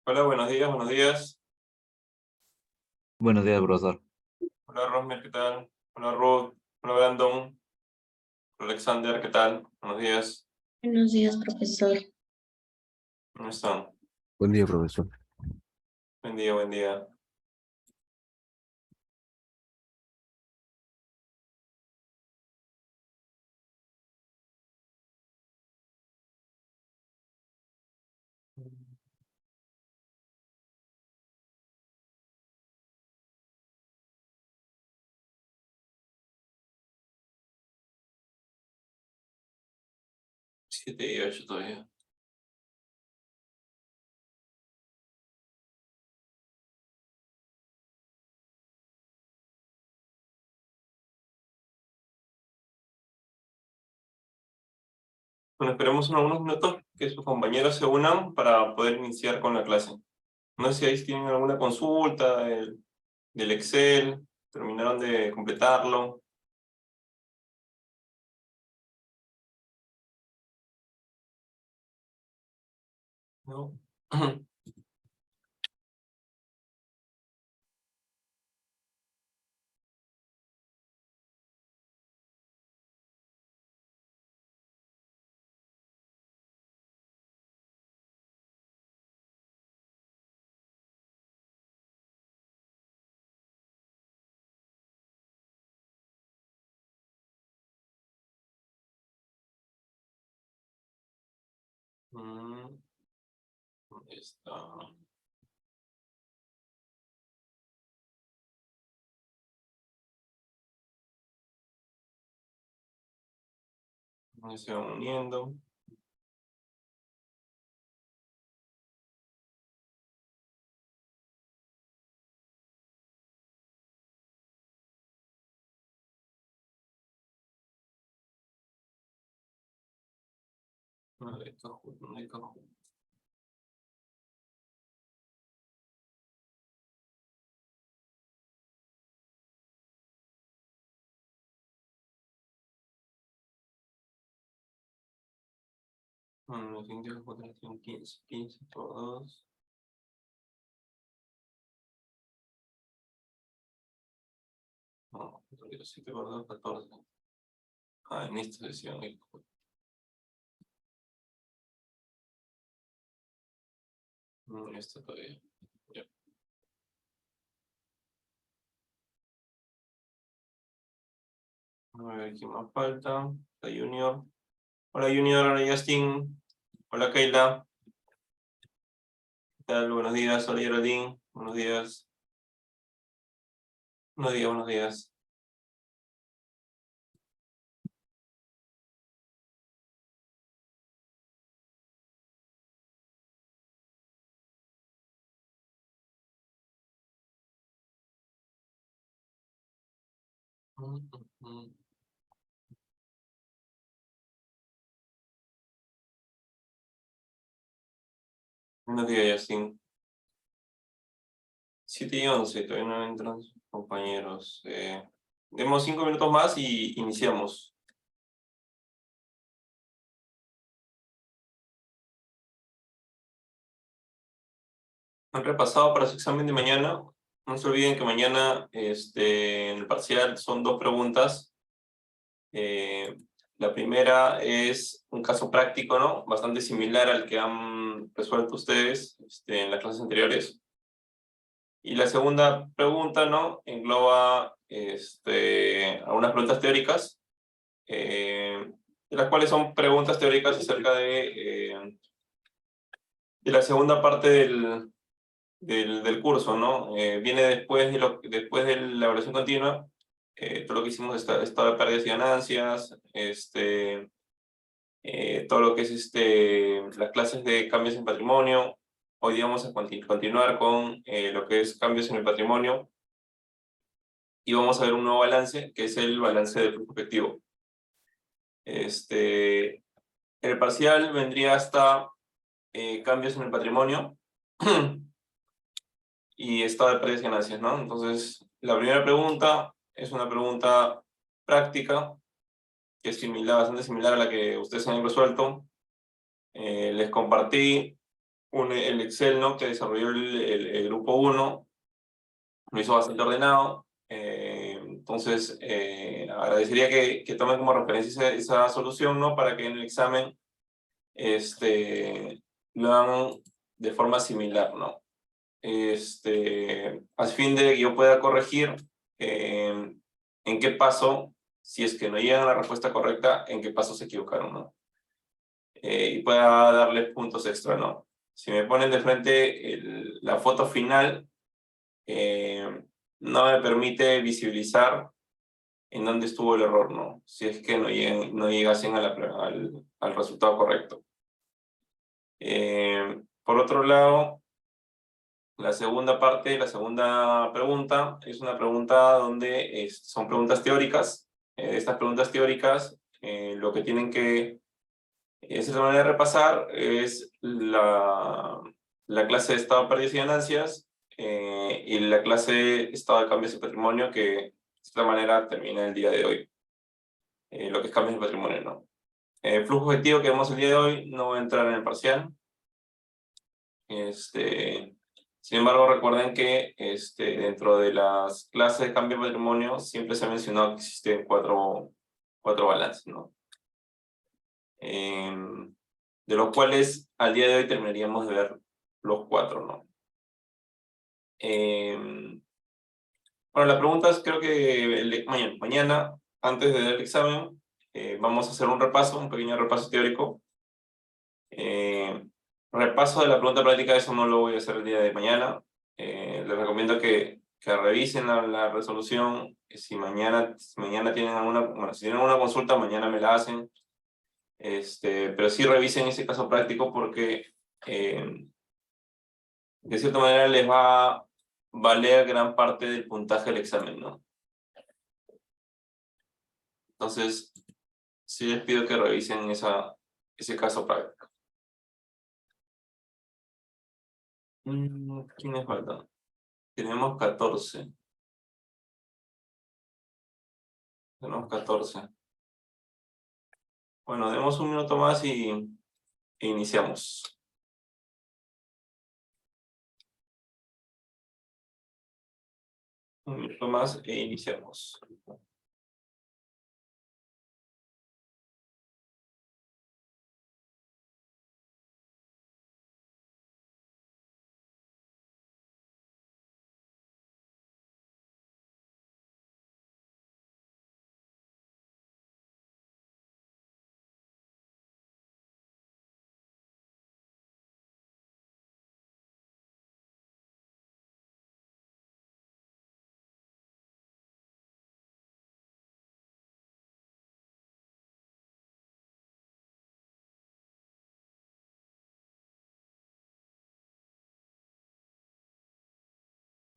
Hola, buenos días, buenos días. Buenos días, profesor. Hola, Rosmer, ¿qué tal? Hola, Ruth. Hola, Brandon. Hola, Alexander, ¿qué tal? Buenos días. Buenos días, profesor. ¿Cómo están? Buen día, profesor. Buen día, buen día. Siete y 8 todavía. Bueno, esperemos unos minutos que sus compañeros se unan para poder iniciar con la clase. No sé si ahí tienen alguna consulta del Excel, terminaron de completarlo. ¿No? ¿Dónde está? ¿Dónde se van uniendo? ¿Dónde está? ¿Dónde está? Bueno, 15, 15 por 2. No, 7 por 2, 14. Ah, en esta sesión. No, esta todavía. Ya. A ver, ¿quién más falta? La Junior. Hola Junior, hola Justin. Hola Keila. ¿Qué tal? Buenos días. Hola Geraldine. Buenos días. Buenos días, buenos días. Buenos días, Justin. 7:11, todavía no entran sus compañeros. Demos 5 minutos más y iniciamos. Han repasado para su examen de mañana. No se olviden que mañana en el parcial son 2 preguntas. La primera es un caso práctico, ¿no? Bastante similar al que han resuelto ustedes en las clases anteriores. Y la segunda pregunta, ¿no? Engloba algunas preguntas teóricas, de las cuales son preguntas teóricas acerca de la segunda parte del curso, ¿no? Viene después de la evaluación continua, todo lo que hicimos, estado de pérdidas y ganancias, todo lo que es las clases de cambios en patrimonio. Hoy día vamos a continuar con lo que es cambios en el patrimonio y vamos a ver un nuevo balance, que es el balance de flujo efectivo. El parcial vendría hasta cambios en el patrimonio y estado de pérdidas y ganancias, ¿no? Entonces, la primera pregunta es una pregunta práctica, que es bastante similar a la que ustedes han resuelto. Les compartí el Excel, ¿no? Que desarrolló el grupo 1, lo hizo bastante ordenado. Entonces, agradecería que tomen como referencia esa solución, ¿no? Para que en el examen lo hagan de forma similar, ¿no? A fin de que yo pueda corregir en qué paso, si es que no llegan a la respuesta correcta, en qué paso se equivocaron, ¿no? Y pueda darles puntos extra, ¿no? Si me ponen de frente la foto final, no me permite visibilizar en dónde estuvo el error, ¿no? Si es que no llegasen al resultado correcto. Por otro lado, la segunda parte, la segunda pregunta, es una pregunta donde son preguntas teóricas. Estas preguntas teóricas, lo que tienen que, de cierta manera, repasar es la clase de estado de pérdidas y ganancias y la clase de estado de cambios de patrimonio que, de cierta manera, termina el día de hoy. Lo que es cambios de patrimonio, ¿no? El flujo objetivo que vemos el día de hoy no va a entrar en el parcial. Sin embargo, recuerden que dentro de las clases de cambio de patrimonio siempre se ha mencionado que existen cuatro balances, ¿no? De los cuales al día de hoy terminaríamos de ver los cuatro, ¿no? Bueno, las preguntas creo que mañana, antes de dar el examen, vamos a hacer un pequeño repaso teórico. Repaso de la pregunta práctica, eso no lo voy a hacer el día de mañana. Les recomiendo que revisen la resolución. Si mañana tienen si tienen alguna consulta, mañana me la hacen. Pero sí revisen ese caso práctico porque de cierta manera les va a valer gran parte del puntaje del examen, ¿no? Entonces, sí les pido que revisen ese caso práctico. ¿Quiénes faltan? Tenemos 14. Tenemos 14. Bueno, demos un minuto más e iniciamos. Un minuto más e iniciamos.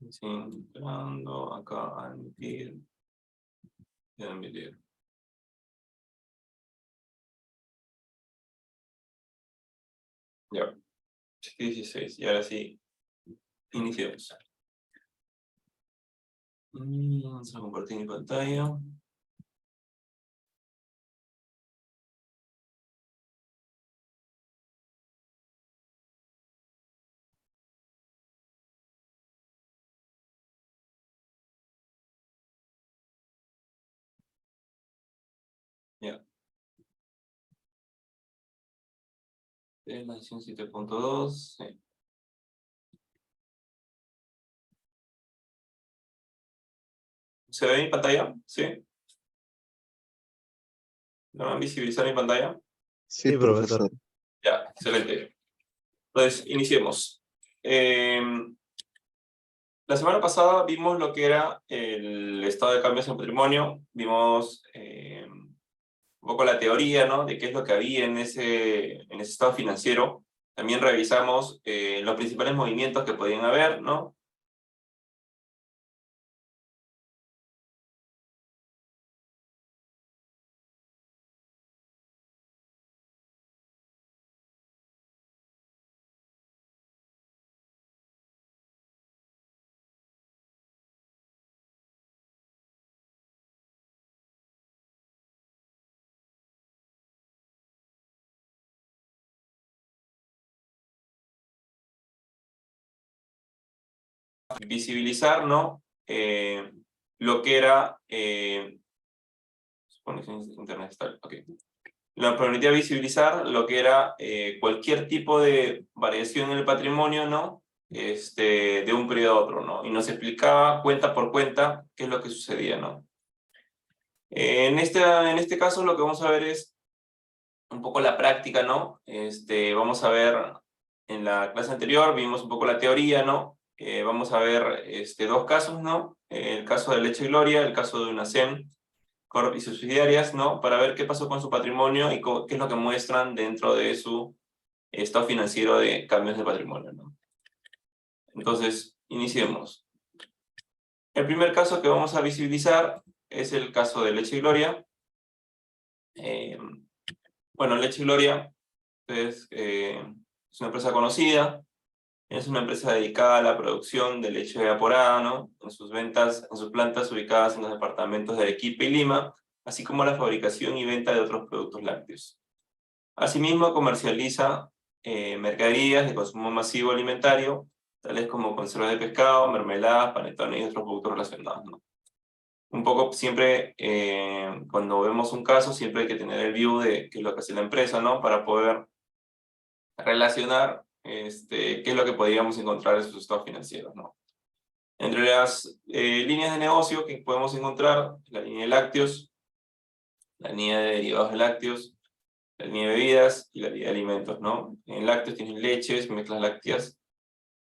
Sí, entrando acá a admitir. Y admitir. Ya. 16. Y ahora sí, iniciamos. Vamos a compartir mi pantalla. Ya. La edición 7.2. Sí. ¿Se ve mi pantalla? ¿Sí? ¿No van a visibilizar mi pantalla? Sí, profesor. Ya, excelente. Entonces, iniciemos. La semana pasada vimos lo que era el estado de cambios en patrimonio, vimos un poco la teoría, ¿no? De qué es lo que había en ese estado financiero. También revisamos los principales movimientos que podían haber, ¿no? visibilizar, ¿no? Lo que era... conexiones de internet estable, ok. Nos permitía visibilizar lo que era cualquier tipo de variación en el patrimonio, ¿no? De un periodo a otro, ¿no? Y nos explicaba cuenta por cuenta qué es lo que sucedía, ¿no? En este caso lo que vamos a ver es un poco la práctica, ¿no? Vamos a ver, en la clase anterior vimos un poco la teoría, ¿no? Vamos a ver dos casos, ¿no? El caso de Leche Gloria, el caso de UNACEM y subsidiarias, ¿no? Para ver qué pasó con su patrimonio y qué es lo que muestran dentro de su estado financiero de cambios de patrimonio, ¿no? Entonces, iniciemos. El primer caso que vamos a visibilizar es el caso de Leche Gloria. Bueno, Leche Gloria es una empresa conocida, es una empresa dedicada a la producción de leche evaporada, ¿no? En sus plantas ubicadas en los departamentos de Arequipa y Lima, así como la fabricación y venta de otros productos lácteos. Asimismo, comercializa mercaderías de consumo masivo alimentario, tales como conservas de pescado, mermeladas, panetones y otros productos relacionados, ¿no? Un poco siempre, cuando vemos un caso, siempre hay que tener el view de qué es lo que hace la empresa, ¿no? Para poder relacionar qué es lo que podríamos encontrar en sus estados financieros, ¿no? Entre las líneas de negocio que podemos encontrar, la línea de lácteos, la línea de derivados de lácteos, la línea de bebidas y la línea de alimentos, ¿no? En lácteos tienes leches, mezclas lácteas.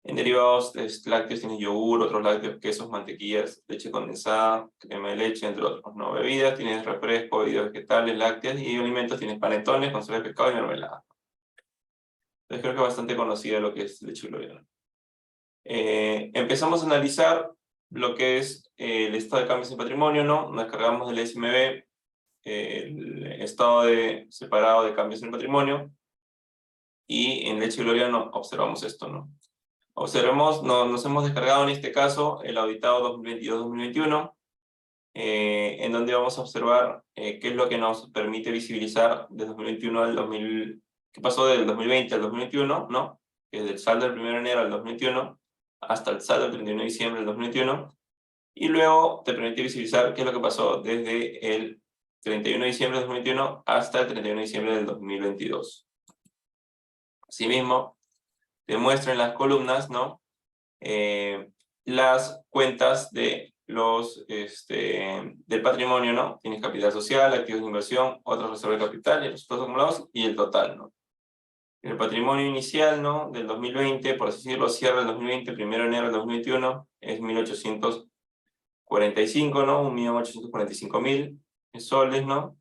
En derivados lácteos tienes yogur, otros lácteos, quesos, mantequillas, leche condensada, crema de leche, entre otros, ¿no? Bebidas tienes refresco, bebidas vegetales, lácteas, y alimentos tienes panetones, conservas de pescado y mermelada. Entonces creo que es bastante conocida lo que es Leche Gloria. Empezamos a analizar lo que es el estado de cambios en patrimonio, ¿no? Nos descargamos del SMB, el estado separado de cambios en el patrimonio, y en Leche Gloria no observamos esto, ¿no? Observemos, nos hemos descargado en este caso el auditado 2022-2021, en donde vamos a observar qué es lo que nos permite visibilizar de 2021 al 2000, qué pasó del 2020 al 2021, ¿no? Que es del saldo del 1 de enero al 2021 hasta el saldo del 31 de diciembre del 2021, y luego te permite visibilizar qué es lo que pasó desde el 31 de diciembre del 2021 hasta el 31 de diciembre del 2022. Asimismo, te muestra en las columnas, ¿no? Las cuentas de del patrimonio, ¿no? Tienes capital social, activos de inversión, otras reservas de capital, y resultados acumulados, y el total, ¿no? El patrimonio inicial, ¿no? Del 2020, por así decirlo, cierra el 2020, 1 de enero del 2021, es 1.845, ¿no? 1.845.000 soles, ¿no?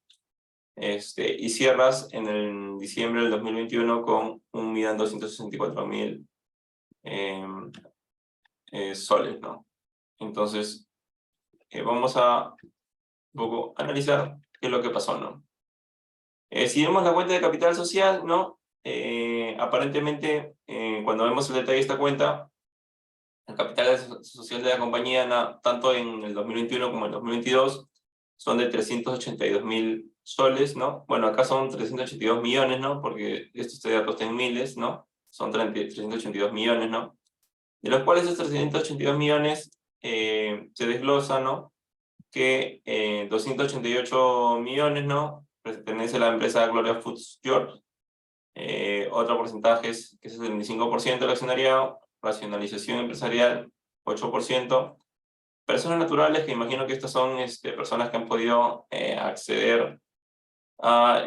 Y cierras en el diciembre del 2021 con 1.264.000 soles, ¿no? Entonces, vamos a un poco analizar qué es lo que pasó, ¿no? Si vemos la cuenta de capital social, ¿no? Aparentemente, cuando vemos el detalle de esta cuenta, el capital social de la compañía, tanto en el 2021 como en el 2022, son de 382.000 soles, ¿no? Bueno, acá son 382 millones, ¿no? Porque estos datos están en miles, ¿no? Son 382 millones, ¿no? De los cuales esos 382 millones se desglosa, ¿no? Que 288 millones, ¿no? Pertenece a la empresa Gloria Foods George. Otro porcentaje que es el 75% del accionariado, racionalización empresarial, 8%. Personas naturales, que imagino que estas son personas que han podido acceder a,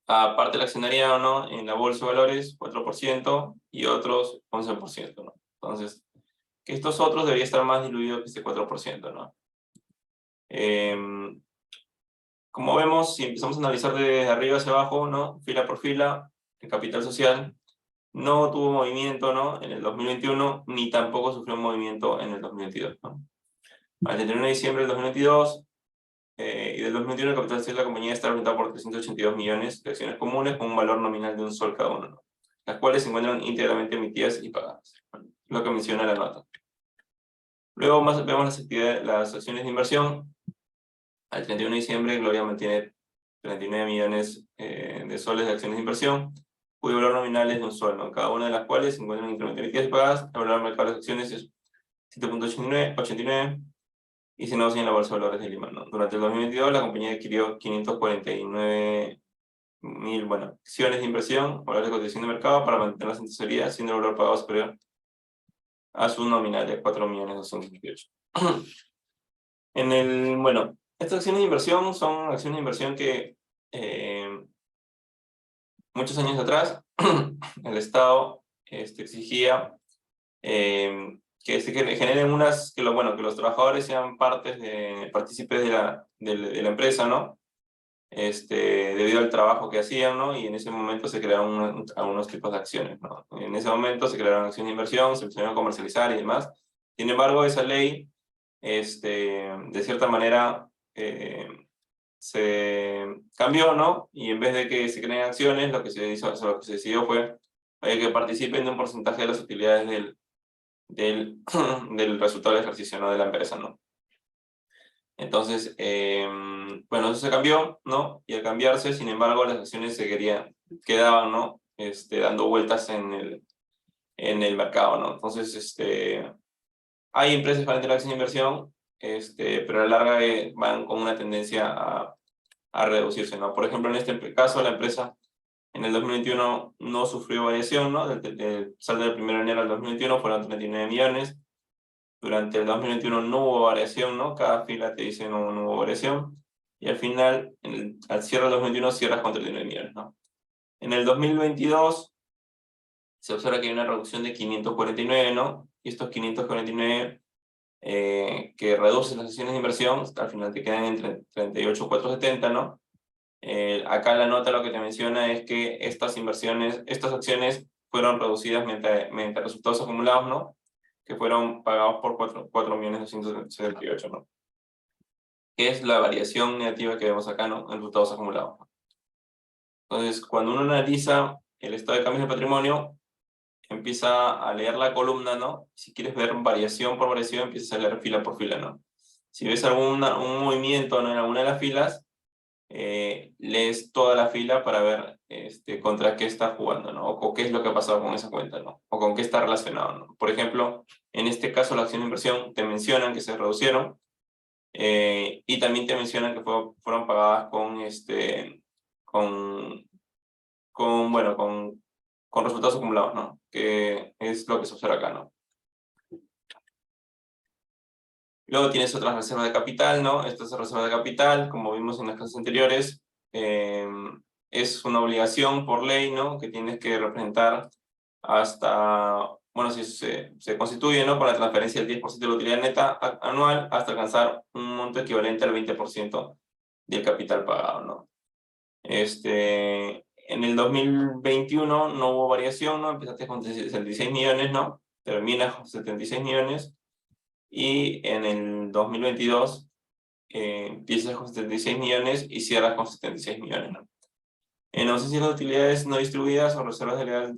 a parte del accionariado, ¿no? En la bolsa de valores, 4%, y otros 11%, ¿no? Entonces, que estos otros debería estar más diluido que este 4%, ¿no? Como vemos, si empezamos a analizar desde arriba hacia abajo, ¿no? Fila por fila, el capital social no tuvo movimiento, ¿no? En el 2021, ni tampoco sufrió movimiento en el 2022, ¿no? Al 31 de diciembre del 2022 y del 2021, el capital social de la compañía está representado por 382 millones de acciones comunes con un valor nominal de un sol cada uno, ¿no? Las cuales se encuentran íntegramente emitidas y pagadas, ¿no? Lo que menciona la nota. Luego vemos las acciones de inversión. Al 31 de diciembre, Gloria mantiene 39 millones de soles de acciones de inversión, cuyo valor nominal es de un sol, ¿no? Cada una de las cuales se encuentra en incremento de liquidez pagadas, el valor mercado de las acciones es 7.89 y se negocia en la Bolsa de Valores de Lima, ¿no? Durante el 2022 la compañía adquirió 549.000, bueno, acciones de inversión, valores de cotización de mercado para mantenerlas en tesorería, siendo el valor pagado superior a su nominal de 4.228.000. Bueno, estas acciones de inversión son acciones de inversión que muchos años atrás el Estado exigía que se generen que los trabajadores sean partícipes de la empresa, ¿no? Debido al trabajo que hacían, ¿no? Y en ese momento se crearon algunos tipos de acciones, ¿no? En ese momento se crearon acciones de inversión, se empezaron a comercializar y demás. Sin embargo, esa ley, de cierta manera, se cambió, ¿no? Y en vez de que se creen acciones, lo que se decidió fue que participen de un porcentaje de las utilidades del resultado del ejercicio, ¿no? De la empresa, ¿no? Entonces, bueno, eso se cambió, ¿no? Y al cambiarse, sin embargo, las acciones quedaban, ¿no? Dando vueltas en el mercado, ¿no? Entonces, hay empresas para la acción de inversión, pero a la larga van con una tendencia a reducirse, ¿no? Por ejemplo, en este caso, la empresa en el 2021 no sufrió variación, ¿no? Del saldo del 1 de enero al 2021 fueron 39 millones. Durante el 2021 no hubo variación, ¿no? Cada fila te dice no hubo variación. Y al final, al cierre del 2021, cierras con 39 millones, ¿no? En el 2022 se observa que hay una reducción de 549, ¿no? Y estos 549 que reducen las acciones de inversión, al final te quedan entre 38.470, ¿no? Acá la nota lo que te menciona es que estas acciones fueron reducidas mediante resultados acumulados, ¿no? Que fueron pagados por 4.278.000, ¿no? Que es la variación negativa que vemos acá, ¿no? En resultados acumulados. Entonces, cuando uno analiza el estado de cambios de patrimonio, empieza a leer la columna, ¿no? Si quieres ver variación por variación, empiezas a leer fila por fila, ¿no? Si ves un movimiento, ¿no? En alguna de las filas, lees toda la fila para ver contra qué está jugando, ¿no? O qué es lo que ha pasado con esa cuenta, ¿no? O con qué está relacionado, ¿no? Por ejemplo, en este caso la acción de inversión te mencionan que se reducieron y también te mencionan que fueron pagadas con resultados acumulados, ¿no? Que es lo que se observa acá, ¿no? Luego tienes otras reservas de capital, ¿no? Estas reservas de capital, como vimos en las clases anteriores, es una obligación por ley, ¿no? Que tienes que representar si se constituye, ¿no? Con la transferencia del 10% de la utilidad neta anual hasta alcanzar un monto equivalente al 20% del capital pagado, ¿no? En el 2021 no hubo variación, ¿no? Empezaste con 66 millones, ¿no? Terminas con 76 millones. Y en el 2022 empiezas con 76 millones y cierras con 76 millones, ¿no? En ausencia de utilidades no distribuidas o reservas de libre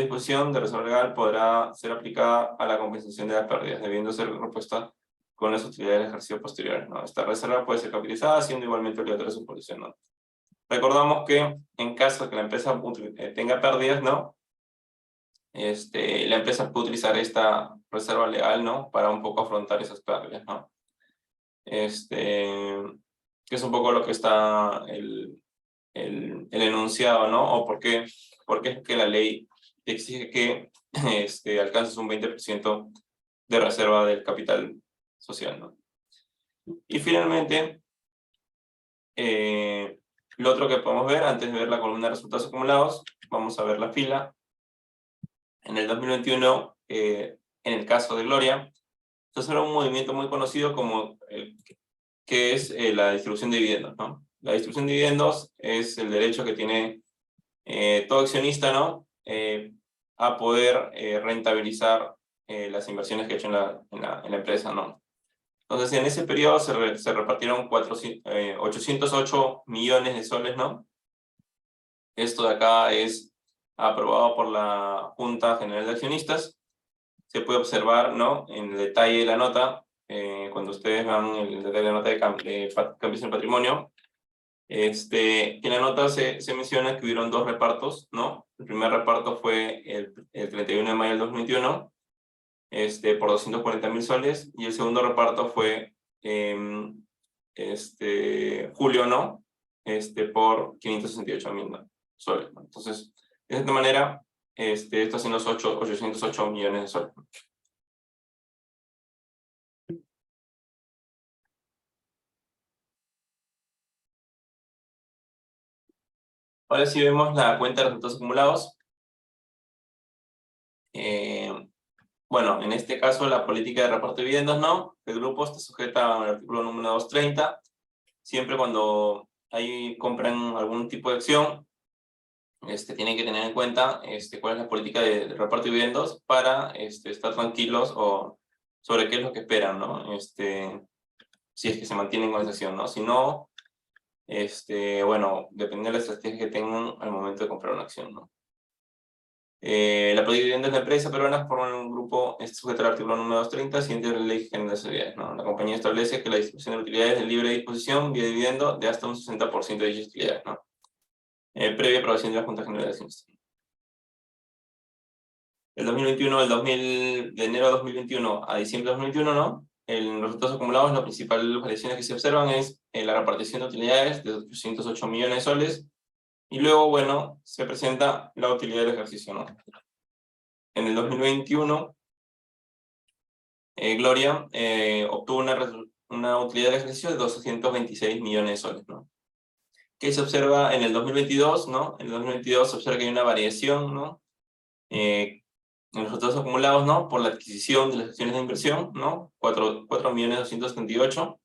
disposición de reserva legal podrá ser aplicada a la compensación de las pérdidas, debiendo ser repuesta con las utilidades del ejercicio posterior, ¿no? Esta reserva puede ser capitalizada, siendo igualmente obligatoria su posición, ¿no? Recordamos que en caso de que la empresa tenga pérdidas, ¿no? La empresa puede utilizar esta reserva legal, ¿no? Para un poco afrontar esas pérdidas, ¿no? Que es un poco lo que está el enunciado, ¿no? O por qué es que la ley te exige que alcances un 20% de reserva del capital social, ¿no? Y finalmente, lo otro que podemos ver, antes de ver la columna de resultados acumulados, vamos a ver la fila. En el 2021, en el caso de Gloria, entonces era un movimiento muy conocido como que es la distribución de dividendos, ¿no? La distribución de dividendos es el derecho que tiene todo accionista, ¿no? A poder rentabilizar las inversiones que ha hecho en la empresa, ¿no? Entonces, en ese periodo se repartieron 808 millones de soles, ¿no? Esto de acá es aprobado por la Junta General de Accionistas. Se puede observar, ¿no? En el detalle de la nota, cuando ustedes vean el detalle de la nota de cambios en patrimonio, En la nota se menciona que hubieron dos repartos, ¿no? El primer reparto fue el 31 de mayo del 2021, por 240.000 soles, y el segundo reparto fue julio, ¿no? Por 568.000 soles, ¿no? Entonces, de esta manera, esto hacen los 808 millones de soles. Ahora sí vemos la cuenta de resultados acumulados. Bueno, en este caso la política de reparto de dividendos, ¿no? El grupo está sujeta al artículo número 230. Siempre cuando compran algún tipo de acción, tienen que tener en cuenta cuál es la política de reparto de dividendos para estar tranquilos o sobre qué es lo que esperan, ¿no? Si es que se mantienen con esa acción, ¿no? Si no, bueno, depende de la estrategia que tengan al momento de comprar una acción, ¿no? La política de dividendos de la empresa peruana forman un grupo sujeto al artículo número 230, siguiente de la Ley General de Sociedades, ¿no? La compañía establece que la distribución de utilidades de libre disposición vía dividendo de hasta un 60% de dichas utilidades, ¿no? Previa aprobación de la Junta General de Accionistas. El 2021, de enero de 2021 a diciembre de 2021, ¿no? En los resultados acumulados, las principales variaciones que se observan es la repartición de utilidades de 808 millones de soles, y luego, bueno, se presenta la utilidad del ejercicio, ¿no? En el 2021, Gloria obtuvo una utilidad de ejercicio de 226 millones de soles, ¿no? ¿Qué se observa en el 2022, ¿no? En el 2022 se observa que hay una variación, ¿no? En los resultados acumulados, ¿no? Por la adquisición de las acciones de inversión, ¿no? 4.238,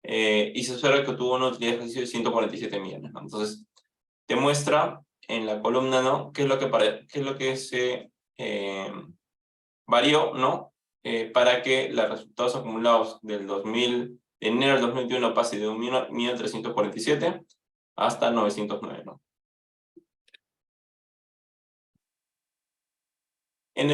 y se observa que tuvo una utilidad de ejercicio de 147 millones, ¿no? Entonces, te muestra en la columna, ¿no? ¿Qué es lo que se varió, ¿no? Para que los resultados acumulados de enero del 2021 pase de 1.347 hasta 909, ¿no? En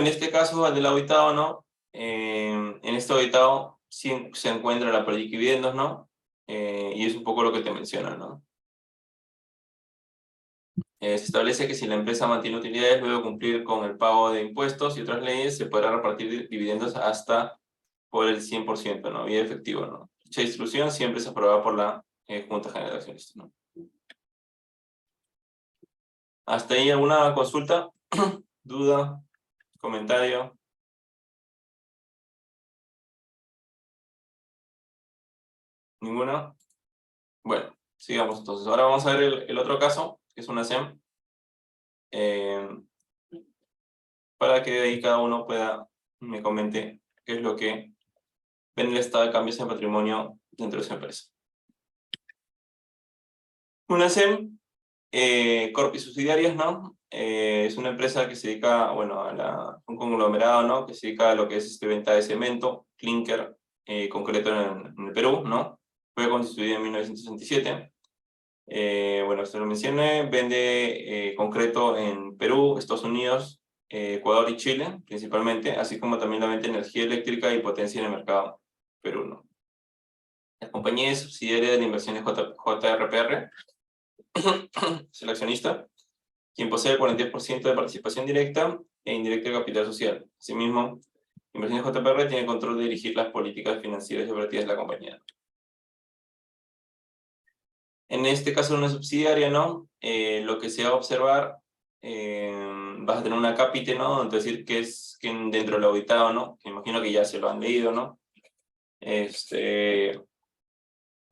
este caso, del auditado, ¿no? En este auditado sí se encuentra la política de dividendos, ¿no? Y es un poco lo que te menciona, ¿no? Se establece que si la empresa mantiene utilidades luego de cumplir con el pago de impuestos y otras leyes, se podrá repartir dividendos hasta por el 100%, ¿no? Vía efectivo, ¿no? Dicha distribución siempre es aprobada por la Junta General de Accionistas, ¿no? ¿Hasta ahí alguna consulta, duda, comentario? ¿Ninguna? Bueno, sigamos entonces. Ahora vamos a ver el otro caso, que es una SEM, para que de ahí cada uno me comente qué es lo que ve en el estado de cambios en patrimonio dentro de su empresa. Una SEM, Corp y subsidiarias, ¿no? Es una empresa que se dedica, bueno, un conglomerado, ¿no? Que se dedica a lo que es venta de cemento, clinker, concreto en el Perú, ¿no? Fue constituida en 1967. Bueno, esto lo mencioné, vende concreto en Perú, Estados Unidos, Ecuador y Chile, principalmente, así como también la venta de energía eléctrica y potencia en el mercado Perú, ¿no? La compañía es subsidiaria de inversiones JRPR, es el accionista, quien posee el 42% de participación directa e indirecta de capital social. Asimismo, Inversiones JPR tiene control de dirigir las políticas financieras y operativas de la compañía. En este caso, una subsidiaria, ¿no? Lo que se va a observar, vas a tener una cápite, ¿no? Donde decir que es que dentro del auditado, ¿no? Que imagino que ya se lo han leído, ¿no? Le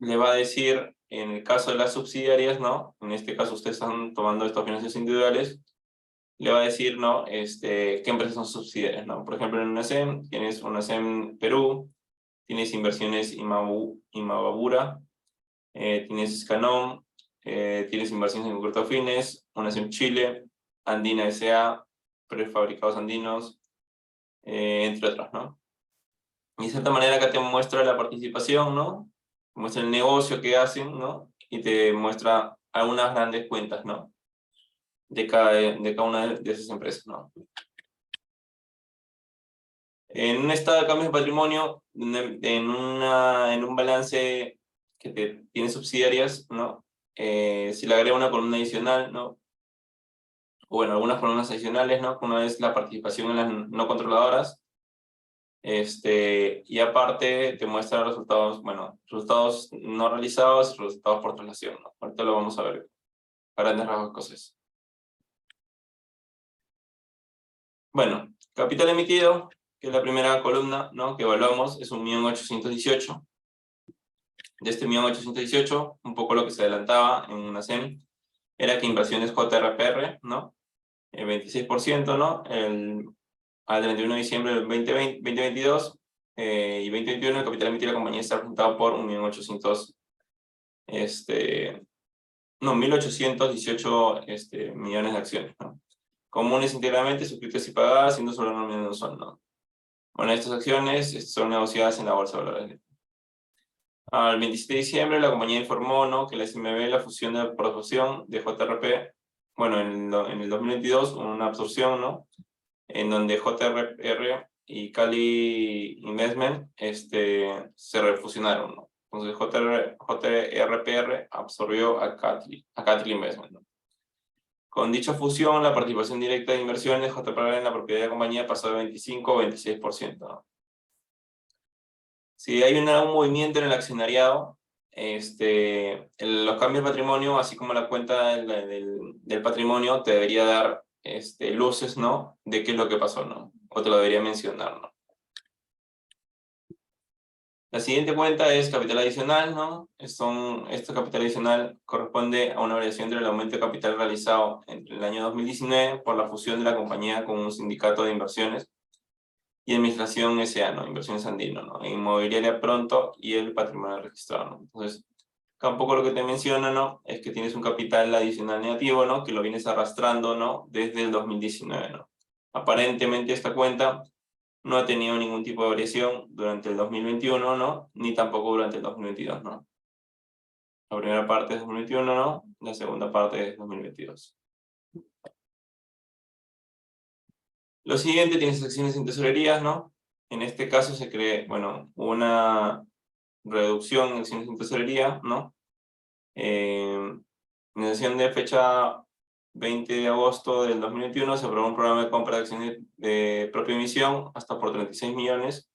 va a decir, en el caso de las subsidiarias, ¿no? En este caso ustedes están tomando estos financieros individuales, le va a decir, ¿no? Qué empresas son subsidiarias, ¿no? Por ejemplo, en una SEM, tienes una SEM Perú, tienes Inversiones Imababura, tienes Scanom, tienes Inversiones en Concreto Fines, una SEM Chile, Andina S.A., Prefabricados Andinos, entre otras, ¿no? Y de cierta manera acá te muestra la participación, ¿no? Te muestra el negocio que hacen, ¿no? Y te muestra algunas grandes cuentas, ¿no? De cada una de esas empresas, ¿no? En un estado de cambios de patrimonio, en un balance tiene subsidiarias, ¿no? Si le agrega una columna adicional, ¿no? O bueno, algunas columnas adicionales, ¿no? Una es la participación en las no controladoras. Y aparte te muestra resultados, bueno, resultados no realizados y resultados por traslación, ¿no? Ahorita lo vamos a ver a grandes rasgos cosas. Bueno, capital emitido, que es la primera columna, ¿no? Que evaluamos, es 1.818.000. De este 1.818.000, un poco lo que se adelantaba en una SEM, era que inversiones JRPR, ¿no? El 26%, ¿no? Al 31 de diciembre del 2022 y 2021, el capital emitido de la compañía está representado por 1.818 millones de acciones, ¿no? Comunes íntegramente, suscritas y pagadas, siendo solo una millones de son, ¿no? Bueno, estas acciones son negociadas en la Bolsa de Valores. Al 27 de diciembre, la compañía informó, ¿no? Que la SMB, la fusión de proporción de JRP, bueno, en el 2022, una absorción, ¿no? En donde JRPR y Cali Investment se refusionaron, ¿no? Entonces JRPR absorbió a Cali Investment, ¿no? Con dicha fusión, la participación directa de inversiones de JRPR en la propiedad de la compañía pasó de 25 a 26%, ¿no? Si hay un movimiento en el accionariado, los cambios de patrimonio, así como la cuenta del patrimonio, te debería dar luces, ¿no? De qué es lo que pasó, ¿no? O te lo debería mencionar, ¿no? La siguiente cuenta es capital adicional, ¿no? Este capital adicional corresponde a una variación entre el aumento de capital realizado entre el año 2019 por la fusión de la compañía con un sindicato de inversiones y administración S.A., ¿no? Inversiones Andino, ¿no? Inmobiliaria Pronto y el patrimonio registrado, ¿no? Entonces, acá un poco lo que te menciona, ¿no? Es que tienes un capital adicional negativo, ¿no? Que lo vienes arrastrando, ¿no? Desde el 2019, ¿no? Aparentemente esta cuenta no ha tenido ningún tipo de variación durante el 2021, ¿no? Ni tampoco durante el 2022, ¿no? La primera parte es 2021, ¿no? La segunda parte es 2022. Lo siguiente, tienes acciones en tesorerías, ¿no? En este caso se cree, bueno, una reducción en acciones en tesorería, ¿no? En la sesión de fecha 20 de agosto del 2021 se aprobó un programa de compra de acciones de propia emisión hasta por 36 millones,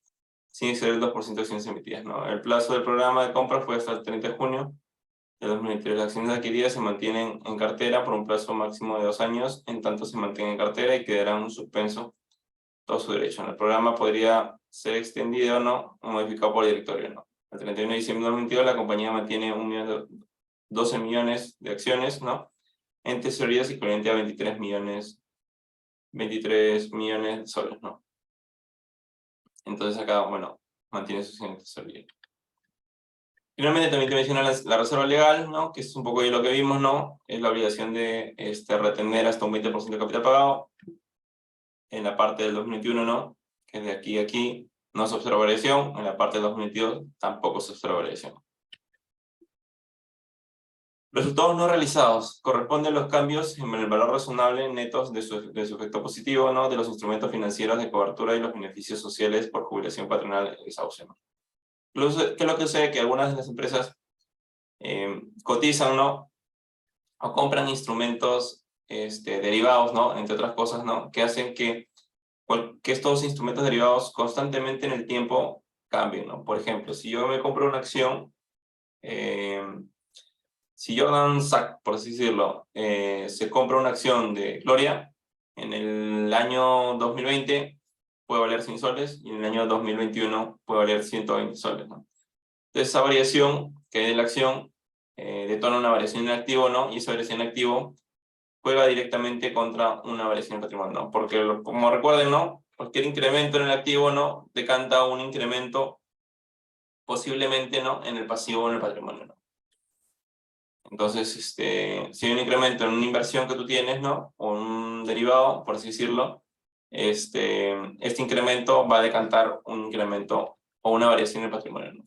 sin exceder el 2% de acciones emitidas, ¿no? El plazo del programa de compra fue hasta el 30 de junio de 2023. Las acciones adquiridas se mantienen en cartera por un plazo máximo de 2 años, en tanto se mantengan en cartera y quedarán en suspenso todo su derecho, ¿no? El programa podría ser extendido, ¿no? O modificado por el directorio, ¿no? El 31 de diciembre de 2022 la compañía mantiene 12 millones de acciones, ¿no? En tesorerías equivalente a 23 millones de soles, ¿no? Entonces acá, bueno, mantiene sus acciones en tesorería. Finalmente también te menciona la reserva legal, ¿no? Que es un poco de lo que vimos, ¿no? Es la obligación de retener hasta un 20% de capital pagado. En la parte del 2021, ¿no? Que es de aquí a aquí, no se observa variación. En la parte del 2022 tampoco se observa variación. Resultados no realizados. Corresponden los cambios en el valor razonable netos de su efecto positivo, ¿no? De los instrumentos financieros de cobertura y los beneficios sociales por jubilación patronal y desahucio, ¿no? ¿Qué es lo que sucede? Que algunas de las empresas cotizan, ¿no? O compran instrumentos derivados, ¿no? Entre otras cosas, ¿no? Que hacen que estos instrumentos derivados constantemente en el tiempo cambien, ¿no? Por ejemplo, si yo me compro una acción, si Jordan Sack, por así decirlo, se compra una acción de Gloria, en el año 2020 puede valer 100 soles y en el año 2021 puede valer 120 soles, ¿no? Entonces esa variación que hay de la acción detona una variación en activo, ¿no? Y esa variación en activo juega directamente contra una variación en patrimonio, ¿no? Porque como recuerden, ¿no? Cualquier incremento en el activo, ¿no? Decanta un incremento posiblemente, ¿no? En el pasivo o en el patrimonio, ¿no? Entonces, si hay un incremento en una inversión que tú tienes, ¿no? O un derivado, por así decirlo, este incremento va a decantar un incremento o una variación en el patrimonio, ¿no?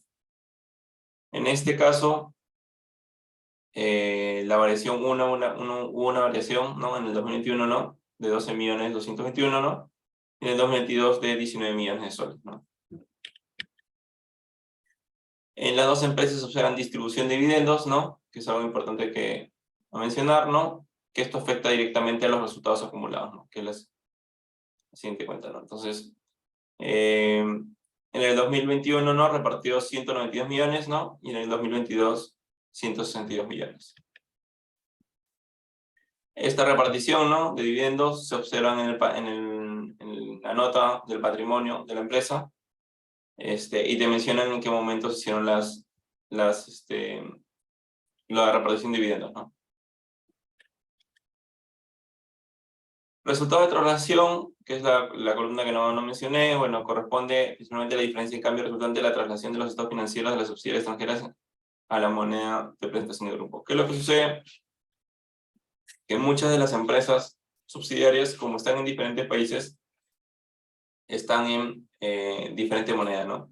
En este caso, la variación, hubo una variación, ¿no? En el 2021, ¿no? De 12.221.000, ¿no? Y en el 2022 de 19 millones de soles, ¿no? En las dos empresas se observan distribución de dividendos, ¿no? Que es algo importante que mencionar, ¿no? Que esto afecta directamente a los resultados acumulados, ¿no? Que es la siguiente cuenta, ¿no? Entonces, en el 2021, ¿no? Repartió 192 millones, ¿no? Y en el 2022, 162 millones. Esta repartición, ¿no? De dividendos se observan en la nota del patrimonio de la empresa, y te mencionan en qué momento se hicieron la repartición de dividendos, ¿no? Resultado de traslación, que es la columna que no mencioné, bueno, corresponde principalmente a la diferencia en cambio resultante de la traslación de los estados financieros de las subsidiarias extranjeras a la moneda de presentación de grupo. ¿Qué es lo que sucede? Que muchas de las empresas subsidiarias, como están en diferentes países, están en diferente moneda, ¿no?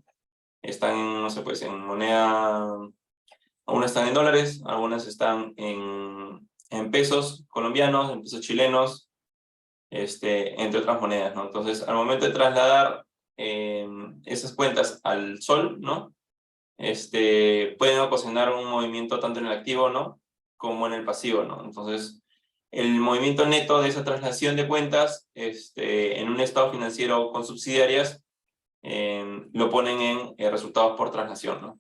Están no sé, pues en moneda, algunas están en dólares, algunas están en pesos colombianos, en pesos chilenos, entre otras monedas, ¿no? Entonces, al momento de trasladar esas cuentas al sol, ¿no? Pueden ocasionar un movimiento tanto en el activo, ¿no? Como en el pasivo, ¿no? Entonces, el movimiento neto de esa traslación de cuentas en un estado financiero con subsidiarias lo ponen en resultados por traslación, ¿no?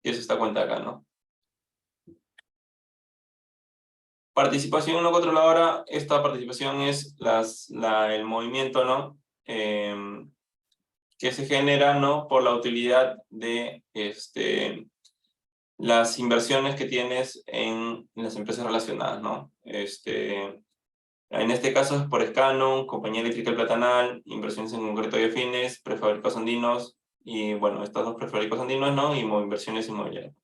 Y es esta cuenta acá, ¿no? Participación no controladora, esta participación es el movimiento, ¿no? Que se genera, ¿no? Por la utilidad de las inversiones que tienes en las empresas relacionadas, ¿no? En este caso es por Escanum, Compañía Eléctrica El Platanal, Inversiones en concreto y afines, Prefabricados Andinos, y bueno, estas dos Prefabricados Andinos, ¿no? Y Inversiones Inmobiliarias.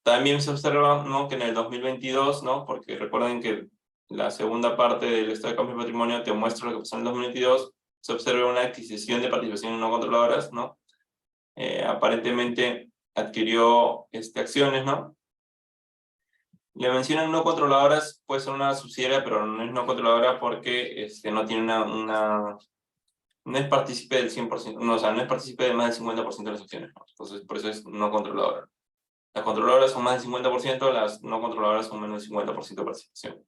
También se observa, ¿no? Que en el 2022, ¿no? Porque recuerden que la segunda parte del estado de cambio de patrimonio te muestra lo que pasó en el 2022, se observa una adquisición de participaciones no controladoras, ¿no? Aparentemente adquirió acciones, ¿no? Le mencionan no controladoras, puede ser una subsidiaria, pero no es no controladora porque no tiene no es partícipe del 100%, no, o sea, no es partícipe de más del 50% de las acciones, ¿no? Entonces, por eso es no controladora. Las controladoras son más del 50%, las no controladoras son menos del 50% de participación.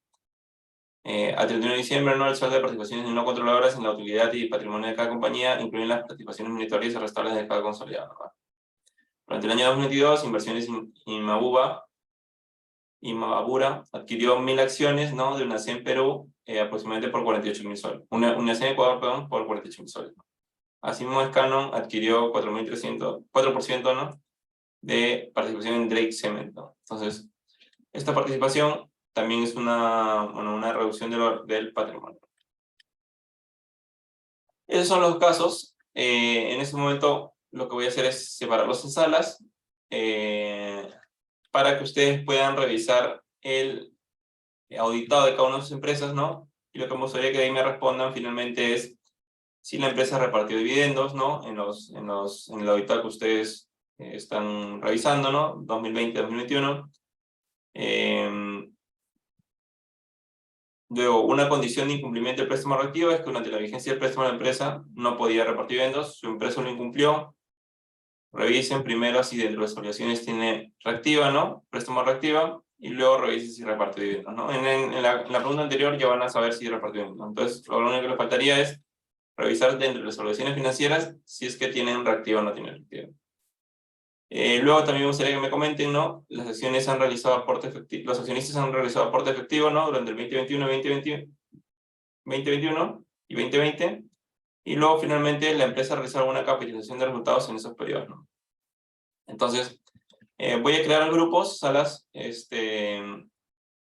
Al 31 de diciembre, ¿no? El saldo de participaciones no controladoras en la utilidad y patrimonio de cada compañía incluyen las participaciones minoritarias y restables de cada consolidado, ¿no? Durante el año 2022, Inversiones Imabura adquirió 1.000 acciones, ¿no? De UNACEN Perú, aproximadamente por 48.000 soles. UNACEN Ecuador, perdón, por 48.000 soles. Asimismo, Escanum adquirió 4%, ¿no? De participación en Drake Cement, ¿no? Entonces, esta participación también es una reducción del patrimonio. Esos son los casos. En este momento lo que voy a hacer es separarlos en salas para que ustedes puedan revisar el auditado de cada una de sus empresas, ¿no? Y lo que me gustaría que ahí me respondan finalmente es si la empresa repartió dividendos, ¿no? En el auditado que ustedes están revisando, ¿no? 2020-2021. Luego, una condición de incumplimiento del préstamo reactivo es que durante la vigencia del préstamo de la empresa no podía repartir dividendos, su empresa lo incumplió. Revisen primero si dentro de las obligaciones tiene reactiva, ¿no? Préstamo reactiva, y luego revisen si reparte dividendos, ¿no? En la pregunta anterior ya van a saber si reparte dividendos, ¿no? Entonces, lo único que les faltaría es revisar dentro de las obligaciones financieras si es que tienen reactiva o no tienen reactiva. Luego también me gustaría que me comenten, ¿no? Las acciones han realizado aporte efectivo, los accionistas han realizado aporte efectivo, ¿no? Durante el 2021 y 2020, y luego finalmente la empresa realizó alguna capitalización de resultados en esos periodos, ¿no? Entonces, voy a crear grupos, salas,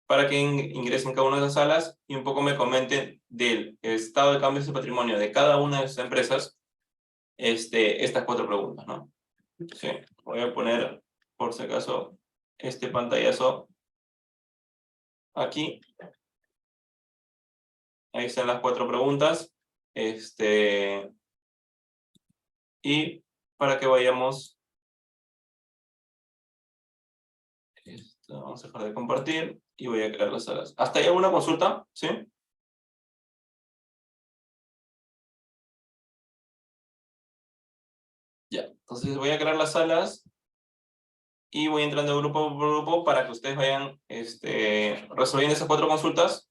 para que ingresen cada una de esas salas y un poco me comenten del estado de cambios de patrimonio de cada una de esas empresas, estas 4 preguntas, ¿no? Sí, voy a poner, por si acaso, este pantallazo aquí. Ahí están las 4 preguntas. Y para que vayamos... vamos a dejar de compartir y voy a crear las salas. ¿Hasta ahí alguna consulta? ¿Sí? Ya, entonces voy a crear las salas y voy entrando grupo por grupo para que ustedes vayan resolviendo esas 4 consultas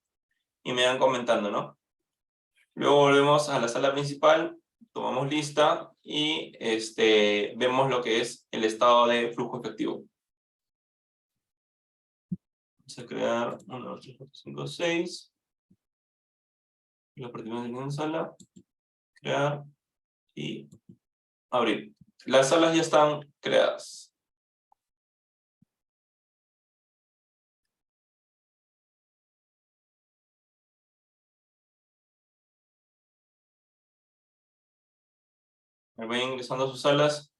y me van comentando, ¿no? Luego volvemos a la sala principal, tomamos lista y vemos lo que es el estado de flujo efectivo. Vamos a crear 1, 2, 3, 4, 5, 6. Lo partimos en una sala, crear y abrir. Las salas ya están creadas. Me voy ingresando a sus salas.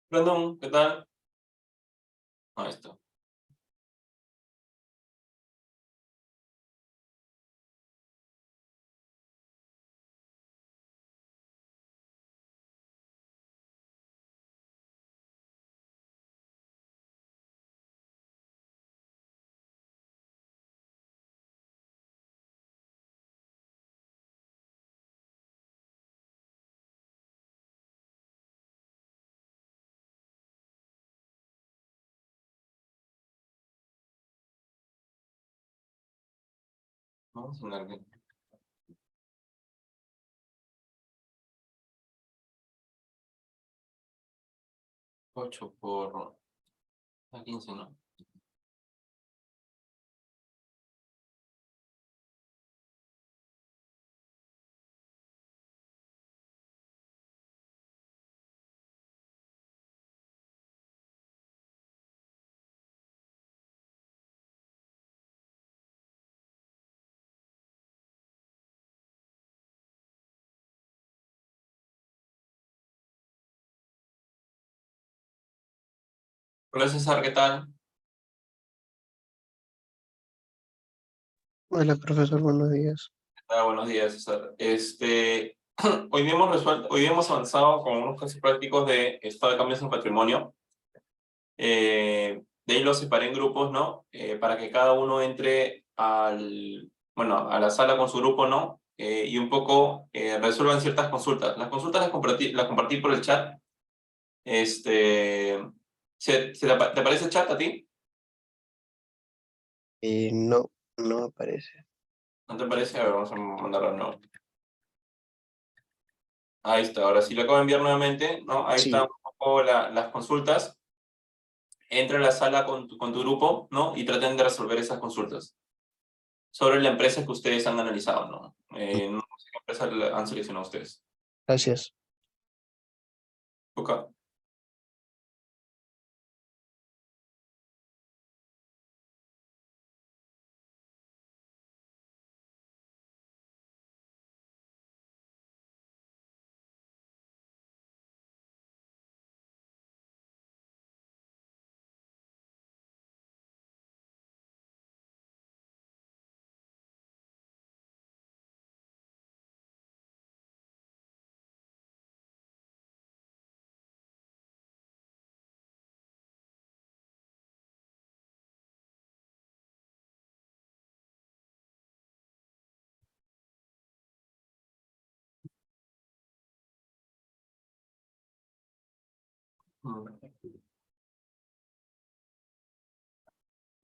Brandon, ¿qué tal? Ahí está. Vamos a ponerle 8 por 15, ¿no? Hola César, ¿qué tal? Hola, profesor, buenos días. Buenos días, César. Hoy día hemos avanzado con unos casos prácticos de estado de cambios en patrimonio. De ahí los separé en grupos, ¿no? Para que cada uno entre a la sala con su grupo, ¿no? Y un poco resuelvan ciertas consultas. Las consultas las compartí por el chat. ¿Te aparece el chat a ti? No, no aparece. ¿No te parece? A ver, vamos a mandarlo de nuevo. Ahí está, ahora sí lo acabo de enviar nuevamente, ¿no? Ahí están Sí, un poco las consultas. Entra a la sala con tu grupo, ¿no? Y traten de resolver esas consultas sobre la empresa que ustedes han analizado, ¿no? No sé qué empresa han seleccionado ustedes. gracias. Ok.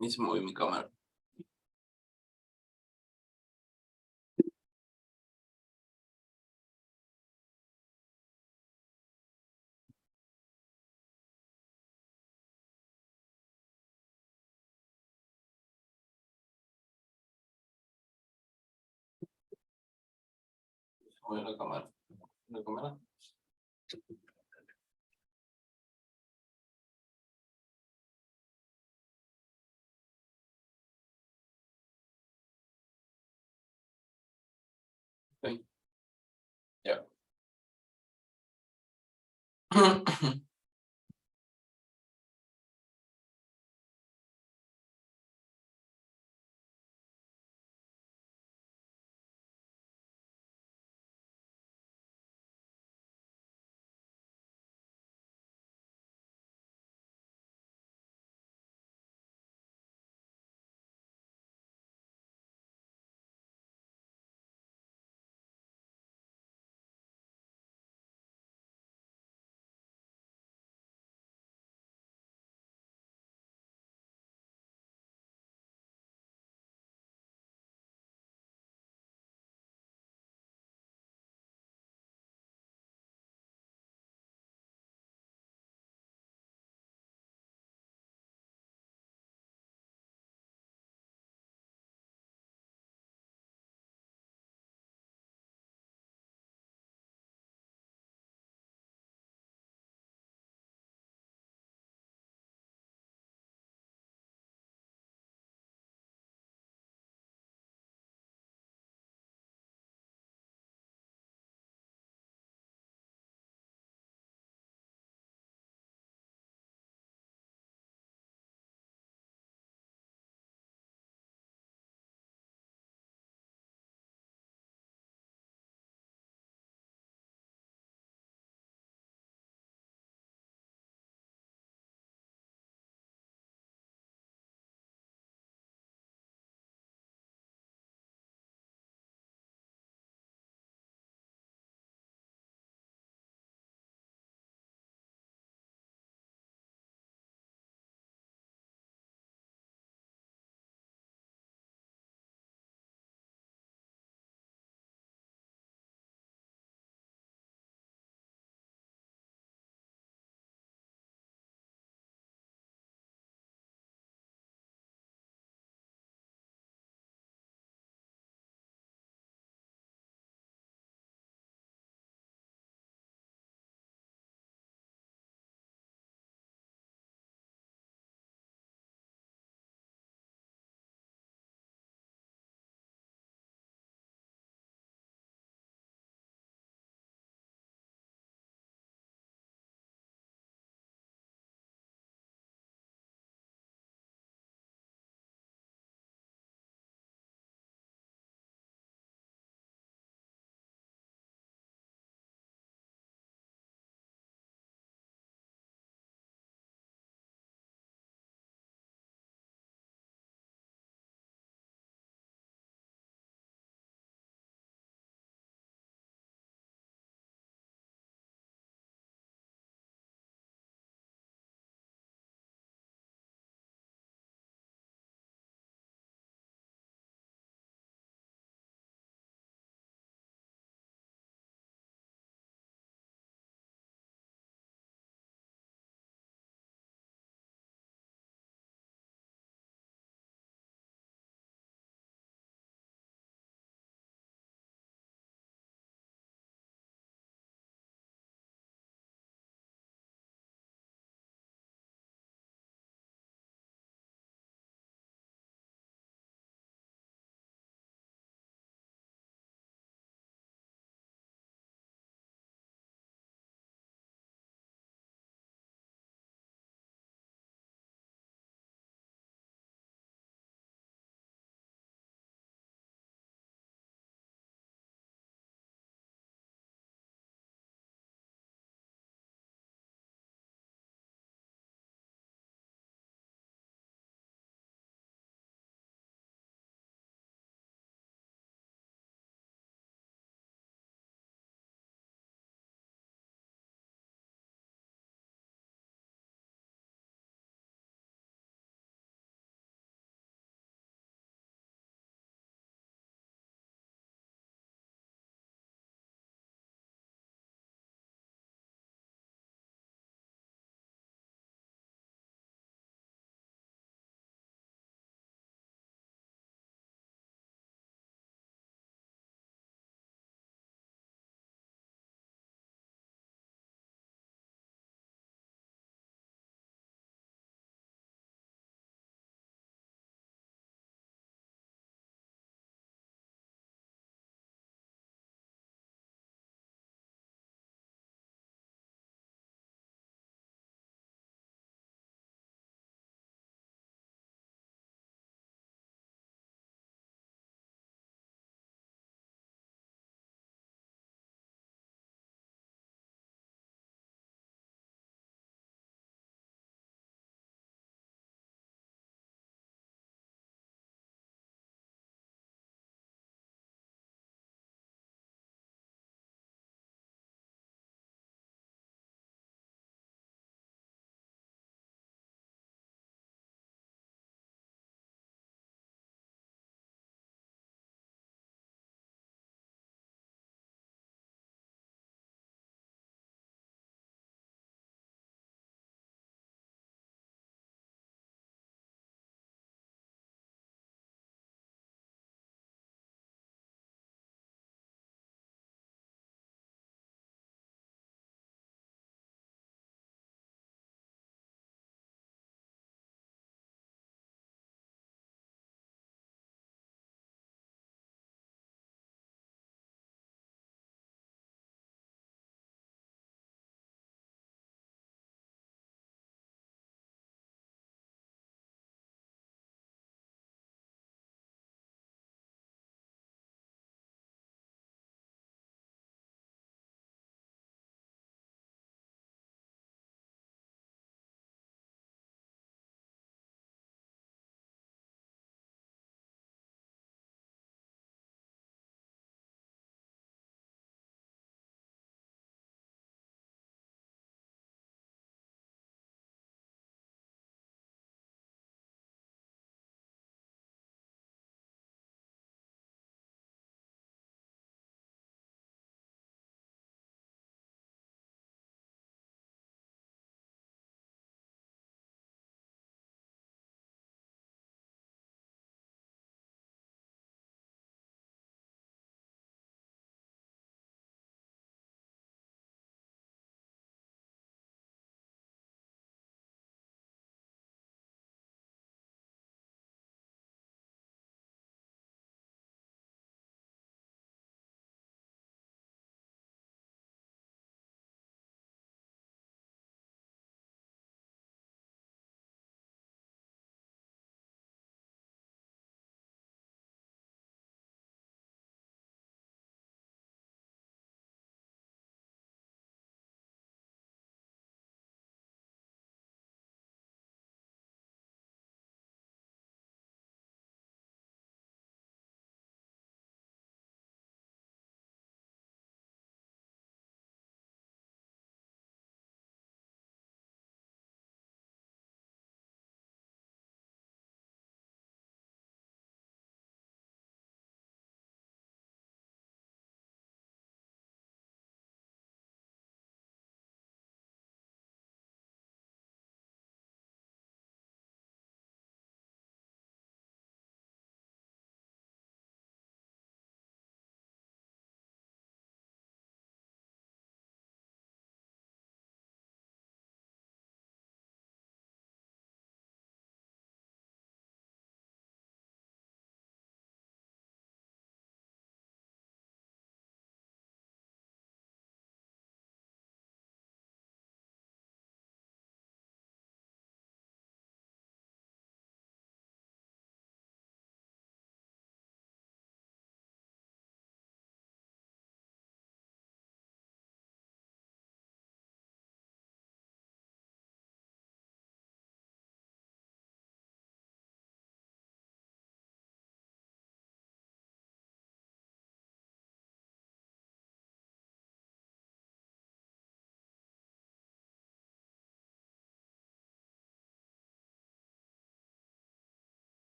Y se movió mi cámara. Voy a la cámara. ¿La cámara? Sí. Ya.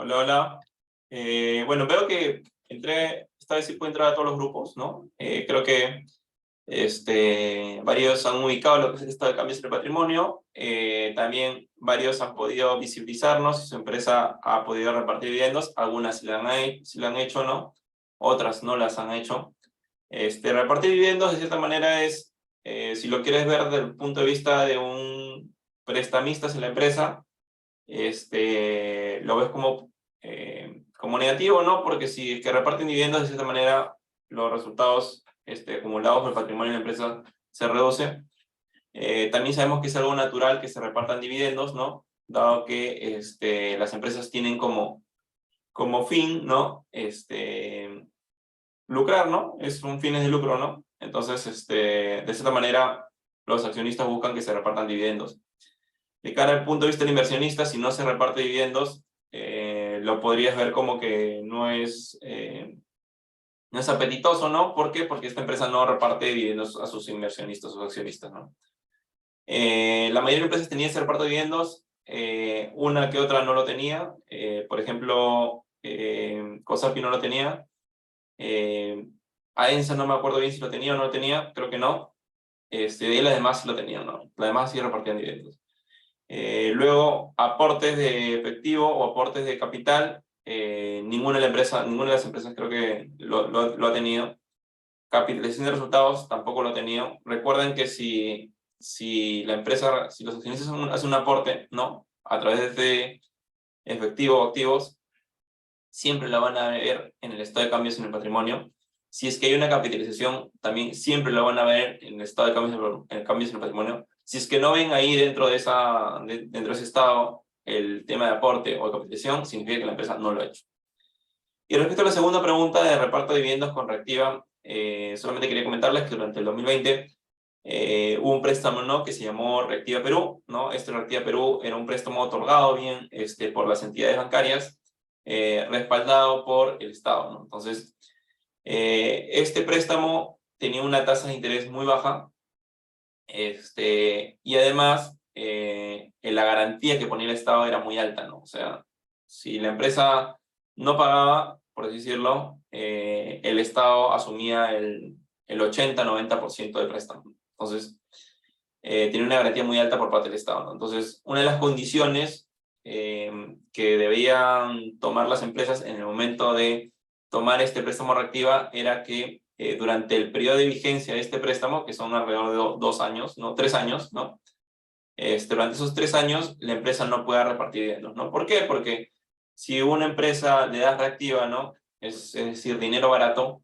Hola, hola. Bueno, veo que esta vez sí puedo entrar a todos los grupos, ¿no? Creo que varios han ubicado lo que es el estado de cambios en el patrimonio. También varios han podido visibilizarnos, su empresa ha podido repartir dividendos, algunas sí lo han hecho, ¿no? Otras no las han hecho. Repartir dividendos de cierta manera es, si lo quieres ver desde el punto de vista de un prestamista en la empresa, lo ves como negativo, ¿no? Porque si es que reparten dividendos de cierta manera, los resultados acumulados por el patrimonio de la empresa se reduce. También sabemos que es algo natural que se repartan dividendos, ¿no? Dado que las empresas tienen como fin, ¿no? Lucrar, ¿no? Es un fines de lucro, ¿no? Entonces, de cierta manera, los accionistas buscan que se repartan dividendos. De cara al punto de vista del inversionista, si no se reparte dividendos, lo podrías ver como que no es apetitoso, ¿no? ¿Por qué? Porque esta empresa no reparte dividendos a sus inversionistas, a sus accionistas, ¿no? La mayoría de empresas tenía ese reparto de dividendos, una que otra no lo tenía. Por ejemplo, Cosapi no lo tenía. Aensa no me acuerdo bien si lo tenía o no lo tenía, creo que no. Y las demás sí lo tenían, ¿no? Las demás sí repartían dividendos. Luego, aportes de efectivo o aportes de capital, ninguna de las empresas creo que lo ha tenido. Capitalización de resultados tampoco lo ha tenido. Recuerden que si los accionistas hacen un aporte, ¿no? A través de efectivo o activos, siempre la van a ver en el estado de cambios en el patrimonio. Si es que hay una capitalización, también siempre la van a ver en el estado de cambios en el patrimonio. Si es que no ven ahí dentro de ese estado el tema de aporte o de capitalización, significa que la empresa no lo ha hecho. Y respecto a la segunda pregunta de reparto de dividendos con Reactiva, solamente quería comentarles que durante el 2020 hubo un préstamo, ¿no? Que se llamó Reactiva Perú, ¿no? Este Reactiva Perú era un préstamo otorgado bien por las entidades bancarias, respaldado por el Estado, ¿no? Entonces, este préstamo tenía una tasa de interés muy baja, y además la garantía que ponía el Estado era muy alta, ¿no? O sea, si la empresa no pagaba, por así decirlo, el Estado asumía el 80-90% del préstamo. Entonces, tiene una garantía muy alta por parte del Estado, ¿no? Entonces, una de las condiciones que debían tomar las empresas en el momento de tomar este préstamo Reactiva era que durante el periodo de vigencia de este préstamo, que son alrededor de 2 años, ¿no? 3 años, ¿no? Durante esos 3 años, la empresa no pueda repartir dividendos, ¿no? ¿Por qué? Porque si una empresa le da Reactiva, ¿no? Es decir, dinero barato,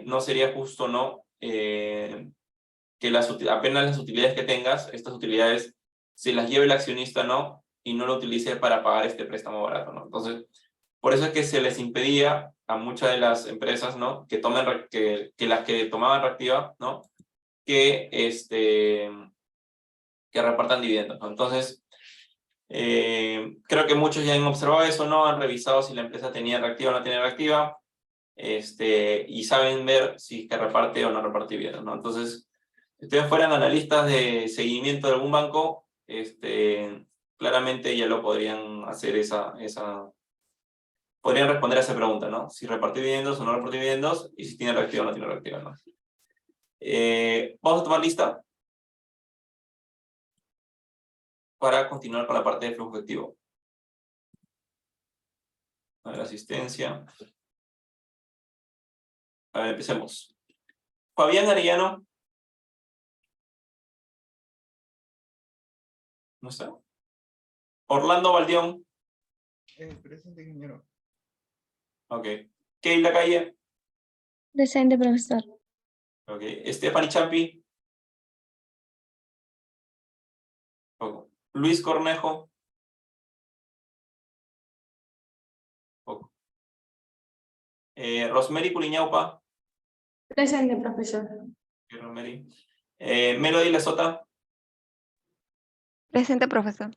no sería justo, ¿no? Que apenas las utilidades que tengas, estas utilidades se las lleve el accionista, ¿no? Y no lo utilice para pagar este préstamo barato, ¿no? Entonces, por eso es que se les impedía a muchas de las empresas, ¿no? Que las que tomaban Reactiva, ¿no? Que, que repartan dividendos, ¿no? Entonces, creo que muchos ya han observado eso, ¿no? Han revisado si la empresa tenía Reactiva o no tenía Reactiva, y saben ver si es que reparte o no reparte dividendos, ¿no? Entonces, si ustedes fueran analistas de seguimiento de algún banco, claramente ya lo podrían hacer podrían responder a esa pregunta, ¿no? Si repartir dividendos o no repartir dividendos, y si tiene Reactiva o no tiene Reactiva, ¿no? Vamos a tomar lista para continuar con la parte de flujo efectivo. A ver, asistencia. A ver, empecemos. Fabián Arellano. ¿No está? Orlando Valdión. Presente, ingeniero. Ok. Keila Calle. Presente, profesor. Ok. Stephanie Champi. Poco. Luis Cornejo. Poco. Rosemary Culiñaupa. Presente, profesor. Rosemary. Melody Lesota. Presente, profesor.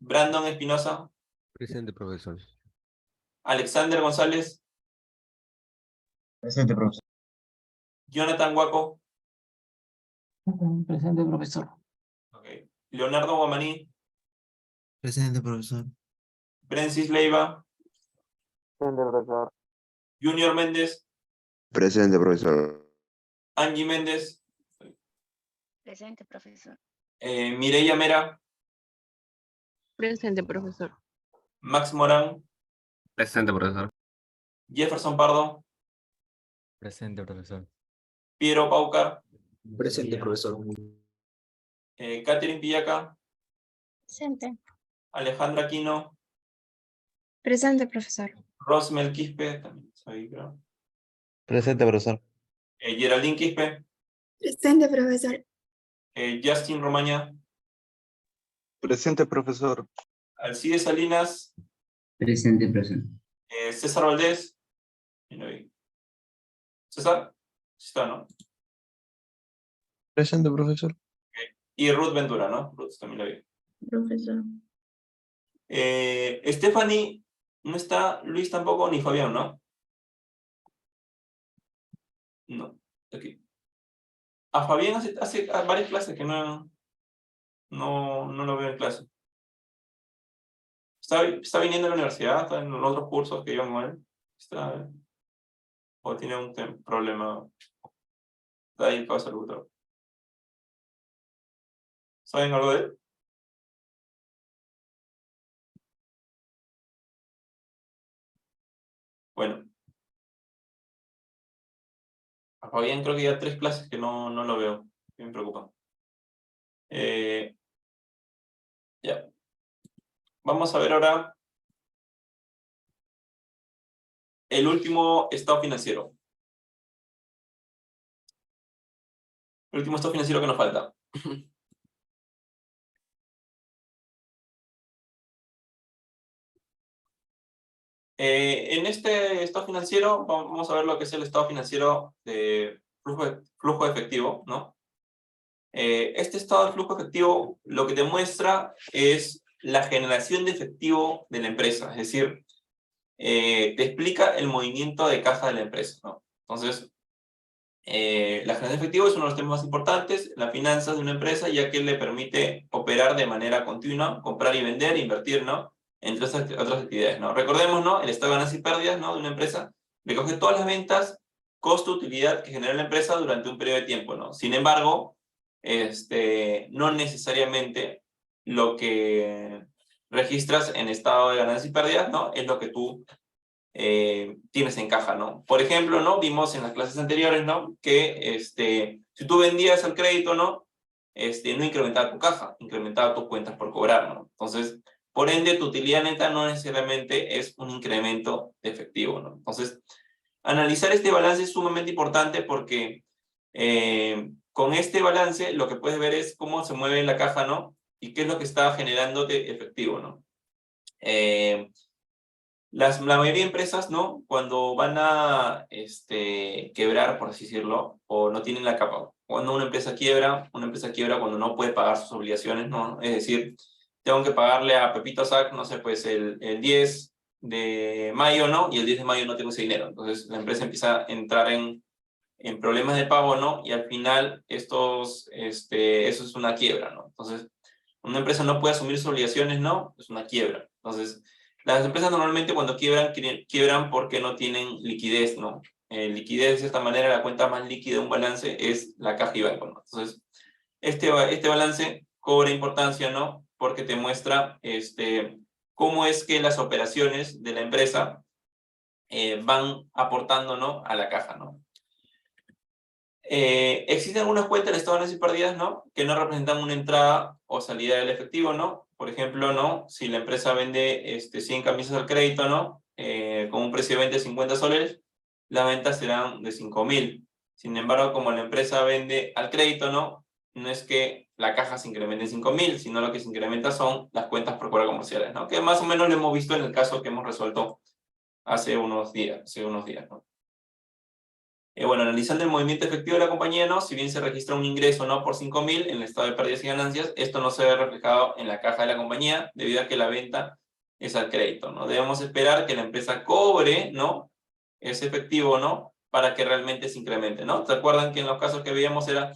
Brandon Espinosa. Presente, profesor. Alexander González. Presente, profesor. Jonathan Guaco. Presente, profesor. Ok. Leonardo Guamaní. Presente, profesor. Francis Leiva, Presente, profesor. Junior Méndez, Presente, profesor. Angie Méndez, Presente, profesor. Mireia Mera, Presente, profesor. Max Morán, Presente, profesor. Jefferson Pardo, Presente, profesor. Piero Paucar, Presente, profesor. Catherine Pillaca, Presente. Alejandra Aquino, Presente, profesor. Rosmel Quispe, también soy, creo. Presente, profesor. Geraldine Quispe, Presente, profesor. Justin Romaña, Presente, profesor. Alcides Salinas, Presente, profesor. César Valdés. Y no vi. César, sí está, ¿no? Presente, profesor. Y Ruth Ventura, ¿no? Ruth también la vi. Profesor. Stephanie, no está, Luis tampoco, ni Fabián, ¿no? No, aquí. A Fabián hace varias clases que no lo veo en clase. ¿Está viniendo a la universidad? ¿Está en los otros cursos que iban con él? ¿O tiene un problema? Está ahí para salud. ¿Saben algo de él? Bueno. A Fabián creo que ya 3 clases que no lo veo. Me preocupa. Ya. Vamos a ver ahora el último estado financiero. El último estado financiero que nos falta. En este estado financiero vamos a ver lo que es el estado financiero de flujo de efectivo, ¿no? Este estado de flujo efectivo lo que te muestra es la generación de efectivo de la empresa, es decir, te explica el movimiento de caja de la empresa, ¿no? Entonces, la generación de efectivo es uno de los temas más importantes en las finanzas de una empresa, ya que le permite operar de manera continua, comprar y vender, invertir, ¿no? Entre otras actividades, ¿no? Recordemos, ¿no? El estado de ganancias y pérdidas, ¿no? De una empresa recoge todas las ventas, costo, utilidad que genera la empresa durante un periodo de tiempo, ¿no? Sin embargo, no necesariamente lo que registras en estado de ganancias y pérdidas, ¿no? Es lo que tú tienes en caja, ¿no? Por ejemplo, ¿no? Vimos en las clases anteriores, ¿no? Que si tú vendías el crédito, ¿no? No incrementaba tu caja, incrementaba tus cuentas por cobrar, ¿no? Entonces, por ende, tu utilidad neta no necesariamente es un incremento de efectivo, ¿no? Entonces, analizar este balance es sumamente importante porque con este balance lo que puedes ver es cómo se mueve la caja, ¿no? Y qué es lo que está generándote efectivo, ¿no? La mayoría de empresas, ¿no? Cuando van a quebrar, por así decirlo, o no tienen la capa. Cuando una empresa quiebra cuando no puede pagar sus obligaciones, ¿no? Es decir, tengo que pagarle a Pepito Sac, no sé, pues el 10 de mayo, ¿no? Y el 10 de mayo no tengo ese dinero. Entonces la empresa empieza a entrar en problemas de pago, ¿no? Y al final eso es una quiebra, ¿no? Entonces, una empresa no puede asumir sus obligaciones, ¿no? Es una quiebra. Entonces, las empresas normalmente cuando quiebran porque no tienen liquidez, ¿no? Liquidez, de esta manera, la cuenta más líquida de un balance es la caja y banco, ¿no? Entonces, este balance cobra importancia, ¿no? Porque te muestra cómo es que las operaciones de la empresa van aportando, ¿no? A la caja, ¿no? Existen algunas cuentas en estado de ganancias y pérdidas, ¿no? Que no representan una entrada o salida del efectivo, ¿no? Por ejemplo, ¿no? Si la empresa vende 100 camisas al crédito, ¿no? Con un precio de venta de 50 soles, las ventas serán de 5.000. Sin embargo, como la empresa vende al crédito, ¿no? No es que la caja se incremente en 5.000, sino lo que se incrementa son las cuentas por cuota comerciales, ¿no? Que más o menos lo hemos visto en el caso que hemos resuelto hace unos días, ¿no? Bueno, analizando el movimiento efectivo de la compañía, ¿no? Si bien se registra un ingreso, ¿no? Por 5.000 en el estado de pérdidas y ganancias, esto no se ve reflejado en la caja de la compañía debido a que la venta es al crédito, ¿no? Debemos esperar que la empresa cobre, ¿no? Ese efectivo, ¿no? Para que realmente se incremente, ¿no? ¿Se acuerdan que en los casos que veíamos era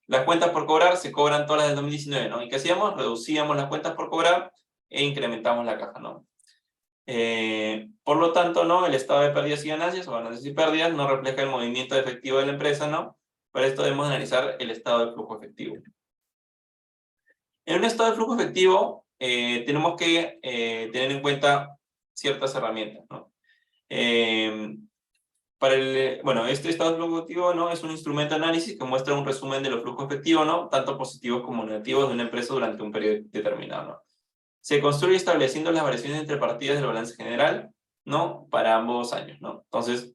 las cuentas por cobrar se cobran todas las del 2019, ¿no? ¿Y qué hacíamos? Reducíamos las cuentas por cobrar e incrementamos la caja, ¿no? Por lo tanto, ¿no? El estado de pérdidas y ganancias, o ganancias y pérdidas, no refleja el movimiento de efectivo de la empresa, ¿no? Para esto debemos analizar el estado de flujo efectivo. En un estado de flujo efectivo, tenemos que tener en cuenta ciertas herramientas, ¿no? Bueno, este estado de flujo efectivo, ¿no? Es un instrumento de análisis que muestra un resumen de los flujos efectivos, ¿no? Tanto positivos como negativos de una empresa durante un periodo determinado, ¿no? Se construye estableciendo las variaciones entre partidas del balance general, ¿no? Para ambos años, ¿no? Entonces,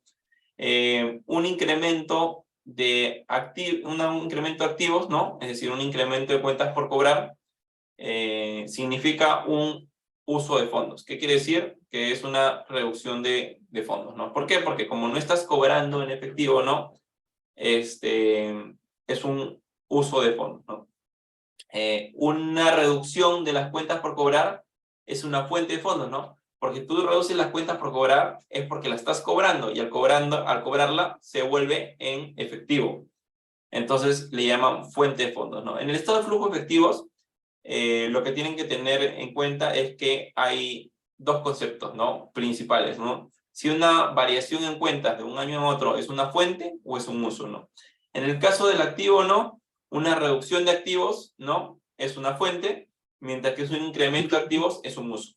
un incremento de activos, ¿no? Es decir, un incremento de cuentas por cobrar, significa un uso de fondos. ¿Qué quiere decir? Que es una reducción de fondos, ¿no? ¿Por qué? Porque como no estás cobrando en efectivo, ¿no? Es un uso de fondos, ¿no? Una reducción de las cuentas por cobrar es una fuente de fondos, ¿no? Porque tú reduces las cuentas por cobrar es porque la estás cobrando y al cobrarla se vuelve en efectivo. Entonces le llaman fuente de fondos, ¿no? En el estado de flujos efectivos, lo que tienen que tener en cuenta es que hay dos conceptos, ¿no? Principales, ¿no? Si una variación en cuentas de un año a otro es una fuente o es un uso, ¿no? En el caso del activo, ¿no? Una reducción de activos, ¿no? Es una fuente, mientras que es un incremento de activos es un uso.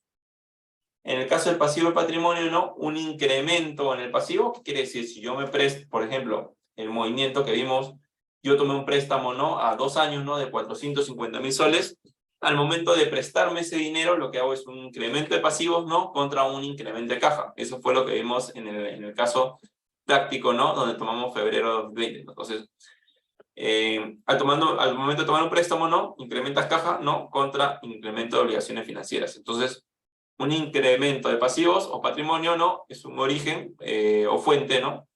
En el caso del pasivo y patrimonio, ¿no? Un incremento en el pasivo, ¿qué quiere decir? Si yo me presto, por ejemplo, el movimiento que vimos, yo tomé un préstamo, ¿no? A 2 años, ¿no? De 450.000 soles. Al momento de prestarme ese dinero, lo que hago es un incremento de pasivos, ¿no? Contra un incremento de caja. Eso fue lo que vimos en el caso práctico, ¿no? Donde tomamos febrero de 2020. Entonces, al momento de tomar un préstamo, ¿no? Incrementas caja, ¿no? Contra incremento de obligaciones financieras. Entonces, un incremento de pasivos o patrimonio, ¿no? Es un origen o fuente, ¿no?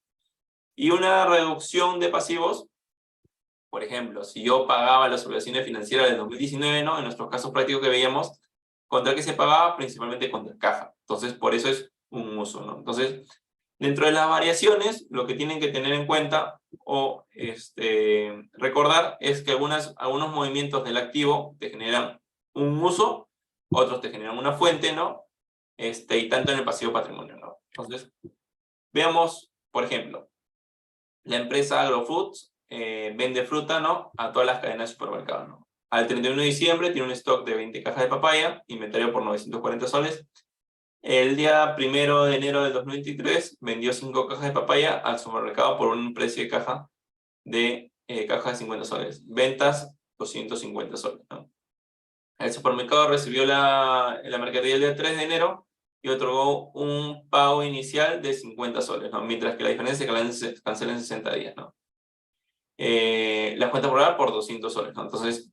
Y una reducción de pasivos, por ejemplo, si yo pagaba las obligaciones financieras del 2019, ¿no? En nuestros casos prácticos que veíamos, ¿contra qué se pagaba? Principalmente contra caja. Entonces, por eso es un uso, ¿no? Entonces, dentro de las variaciones, lo que tienen que tener en cuenta o recordar es que algunos movimientos del activo te generan un uso, otros te generan una fuente, ¿no? Y tanto en el pasivo patrimonio, ¿no? Entonces, veamos, por ejemplo, la empresa Agrofoods vende fruta, ¿no? A todas las cadenas de supermercados, ¿no? Al 31 de diciembre tiene un stock de 20 cajas de papaya, inventario por 940 soles. El día 1 de enero del 2023 vendió 5 cajas de papaya al supermercado por un precio de caja de 50 soles. Ventas 250 soles, ¿no? El supermercado recibió la mercadería el día 3 de enero y otorgó un pago inicial de 50 soles, ¿no? Mientras que la diferencia se cancela en 60 días, ¿no? Las cuentas por pagar por 200 soles, ¿no? Entonces,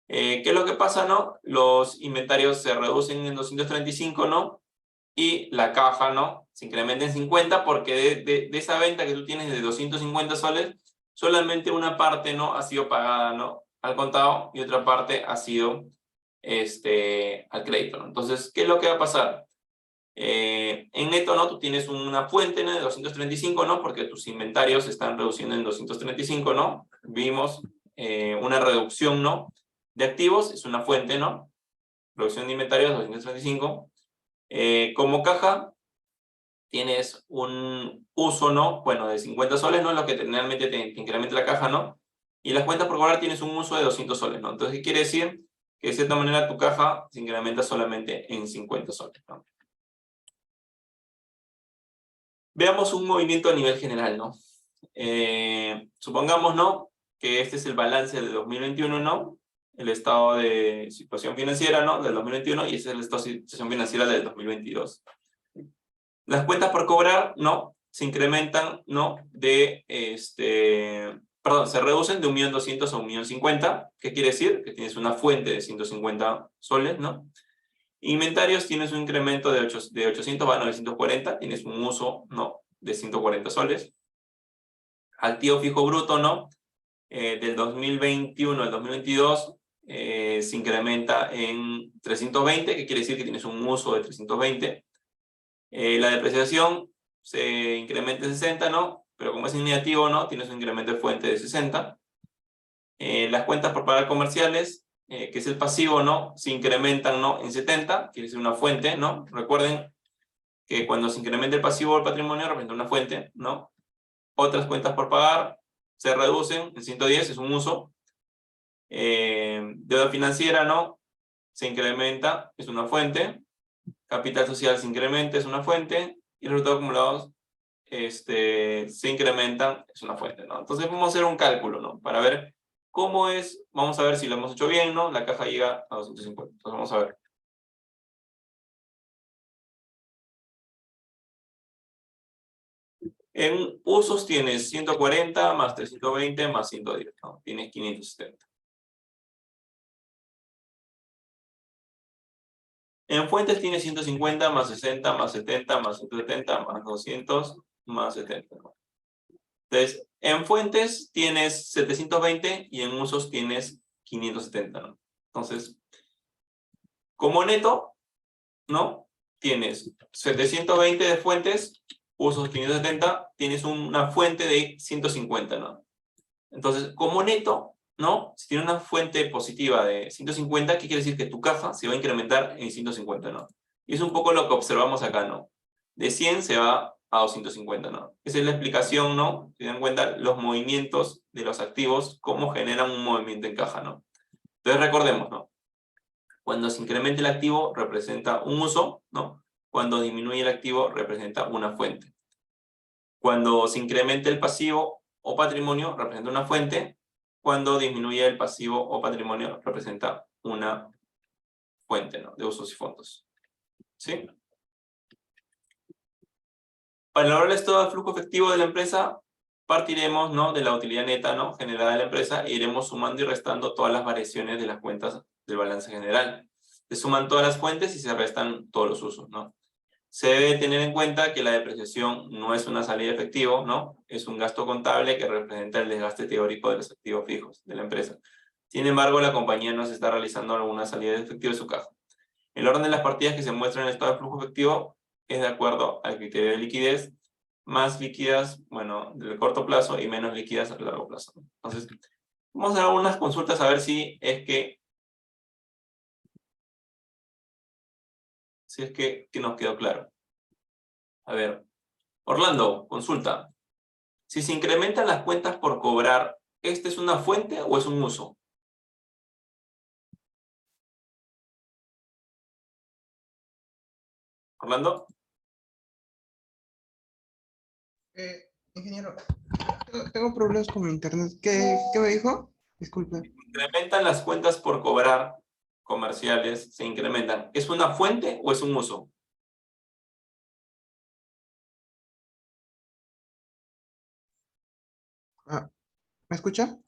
¿qué es lo que pasa, no? Los inventarios se reducen en 235, ¿no? Y la caja, ¿no? Se incrementa en 50 porque de esa venta que tú tienes de 250 soles, solamente una parte, ¿no? Ha sido pagada, ¿no? Al contado y otra parte ha sido al crédito, ¿no? Entonces, ¿qué es lo que va a pasar? En neto, ¿no? Tú tienes una fuente, ¿no? De 235, ¿no? Porque tus inventarios se están reduciendo en 235, ¿no? Vimos una reducción, ¿no? De activos, es una fuente, ¿no? Reducción de inventarios, 235. Como caja, tienes un uso, ¿no? Bueno, de 50 soles, ¿no? Lo que generalmente te incrementa la caja, ¿no? Y las cuentas por cobrar tienes un uso de 200 soles, ¿no? Entonces, ¿qué quiere decir? Que de cierta manera tu caja se incrementa solamente en 50 soles, ¿no? Veamos un movimiento a nivel general, ¿no? Supongamos, ¿no? Que este es el balance de 2021, ¿no? El estado de situación financiera, ¿no? Del 2021 y ese es el estado de situación financiera del 2022. Las cuentas por cobrar, ¿no? Se incrementan, ¿no? Se reducen de 1.200.000 a 1.050.000. ¿Qué quiere decir? Que tienes una fuente de 150 soles, ¿no? Inventarios, tienes un incremento de 800, va a 940, tienes un uso, ¿no? De 140 soles. Activo fijo bruto, ¿no? Del 2021 al 2022 se incrementa en 320, que quiere decir que tienes un uso de 320. La depreciación se incrementa en 60, ¿no? Pero como es negativo, ¿no? Tienes un incremento de fuente de 60. Las cuentas por pagar comerciales que es el pasivo, ¿no? Se incrementan, ¿no? En 70, quiere decir una fuente, ¿no? Recuerden que cuando se incrementa el pasivo o el patrimonio representa una fuente, ¿no? Otras cuentas por pagar se reducen en 110, es un uso. Deuda financiera, ¿no? Se incrementa, es una fuente. Capital social se incrementa, es una fuente. Y los resultados acumulados se incrementan, es una fuente, ¿no? Entonces vamos a hacer un cálculo, ¿no? Para ver cómo es, vamos a ver si lo hemos hecho bien, ¿no? La caja llega a 250. Entonces vamos a ver. En usos tienes 140 más 320 más 110, ¿no? Tienes 570. En fuentes tienes 150 más 60 más 70 más 170 más 200 más 70, ¿no? Entonces, en fuentes tienes 720 y en usos tienes 570, ¿no? Entonces, como neto, ¿no? Tienes 720 de fuentes, usos 570, tienes una fuente de 150, ¿no? Entonces, como neto, ¿no? Si tienes una fuente positiva de 150, ¿qué quiere decir? Que tu caja se va a incrementar en 150, ¿no? Y es un poco lo que observamos acá, ¿no? De 100 se va a 250, ¿no? Esa es la explicación, ¿no? Si dan cuenta, los movimientos de los activos, cómo generan un movimiento en caja, ¿no? Entonces recordemos, ¿no? Cuando se incrementa el activo, representa un uso, ¿no? Cuando disminuye el activo, representa una fuente. Cuando se incrementa el pasivo o patrimonio, representa una fuente. Cuando disminuye el pasivo o patrimonio, representa una fuente, ¿no? De usos y fondos. ¿Sí? Para elaborar el estado de flujo efectivo de la empresa, partiremos, ¿no? De la utilidad neta, ¿no? Generada de la empresa e iremos sumando y restando todas las variaciones de las cuentas del balance general. Se suman todas las fuentes y se restan todos los usos, ¿no? Se debe tener en cuenta que la depreciación no es una salida de efectivo, ¿no? Es un gasto contable que representa el desgaste teórico de los activos fijos de la empresa. Sin embargo, la compañía no se está realizando alguna salida de efectivo de su caja. El orden de las partidas que se muestran en el estado de flujo efectivo es de acuerdo al criterio de liquidez, más líquidas, bueno, del corto plazo y menos líquidas a largo plazo. Entonces, vamos a dar unas consultas a ver si es que nos quedó claro. A ver, Orlando, consulta. Si se incrementan las cuentas por cobrar, ¿este es una fuente o es un uso? Orlando. Ingeniero, tengo problemas con mi internet. ¿Qué me dijo? Disculpe. Incrementan las cuentas por cobrar comerciales, se incrementan. ¿Es una fuente o es un uso? ¿Me escucha?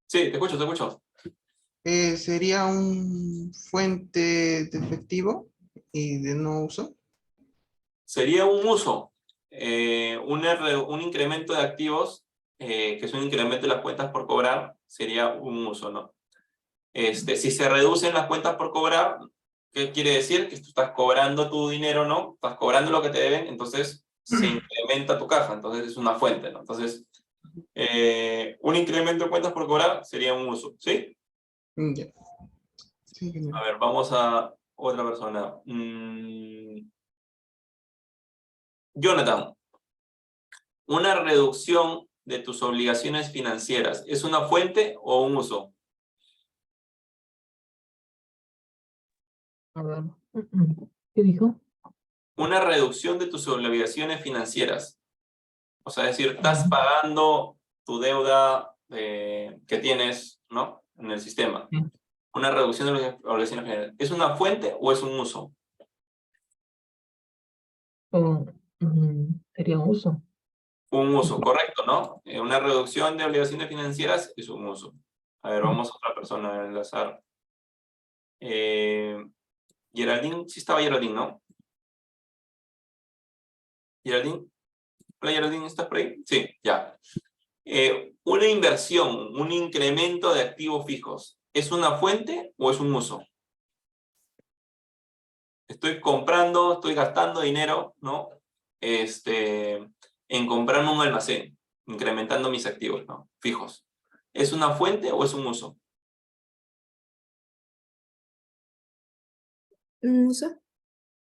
Sí, te escucho, te escucho. ¿Sería un fuente de efectivo y de no uso? Sería un uso, un incremento de activos, que es un incremento de las cuentas por cobrar, sería un uso, ¿no? Si se reducen las cuentas por cobrar, ¿qué quiere decir? Que tú estás cobrando tu dinero, ¿no? Estás cobrando lo que te deben, entonces se incrementa tu caja, entonces es una fuente, ¿no? Entonces, un incremento de cuentas por cobrar sería un uso, ¿sí? Ya. Sí, ingeniero. A ver, vamos a otra persona. Jonathan, una reducción de tus obligaciones financieras, ¿es una fuente o un uso? ¿Qué dijo? Una reducción de tus obligaciones financieras. O sea, es decir, estás pagando tu deuda que tienes, ¿no? En el sistema. Una reducción de las obligaciones financieras. ¿Es una fuente o es un uso? Sería un uso. Un uso, correcto, ¿no? Una reducción de obligaciones financieras es un uso. A ver, vamos a otra persona al azar. Geraldine, sí estaba Geraldine, ¿no? Geraldine. Hola Geraldine, ¿estás por ahí? Sí, ya. Una inversión, un incremento de activos fijos, ¿es una fuente o es un uso? Estoy comprando, estoy gastando dinero, ¿no? En comprar un almacén, incrementando mis activos, ¿no? Fijos. ¿Es una fuente o es un uso? Un uso.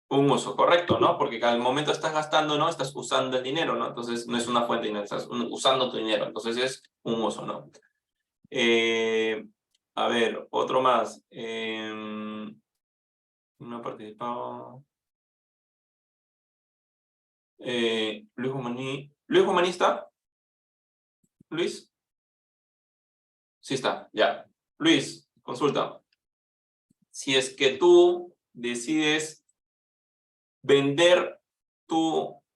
Un uso, correcto, ¿no? Porque al momento estás gastando, ¿no? Estás usando el dinero, ¿no? Entonces no es una fuente de dinero, estás usando tu dinero. Entonces es un uso, ¿no? A ver, otro más. No ha participado. Luis Humaní. ¿Luis Humaní está? ¿Luis? Sí está, ya. Luis, consulta. Si es que tú decides vender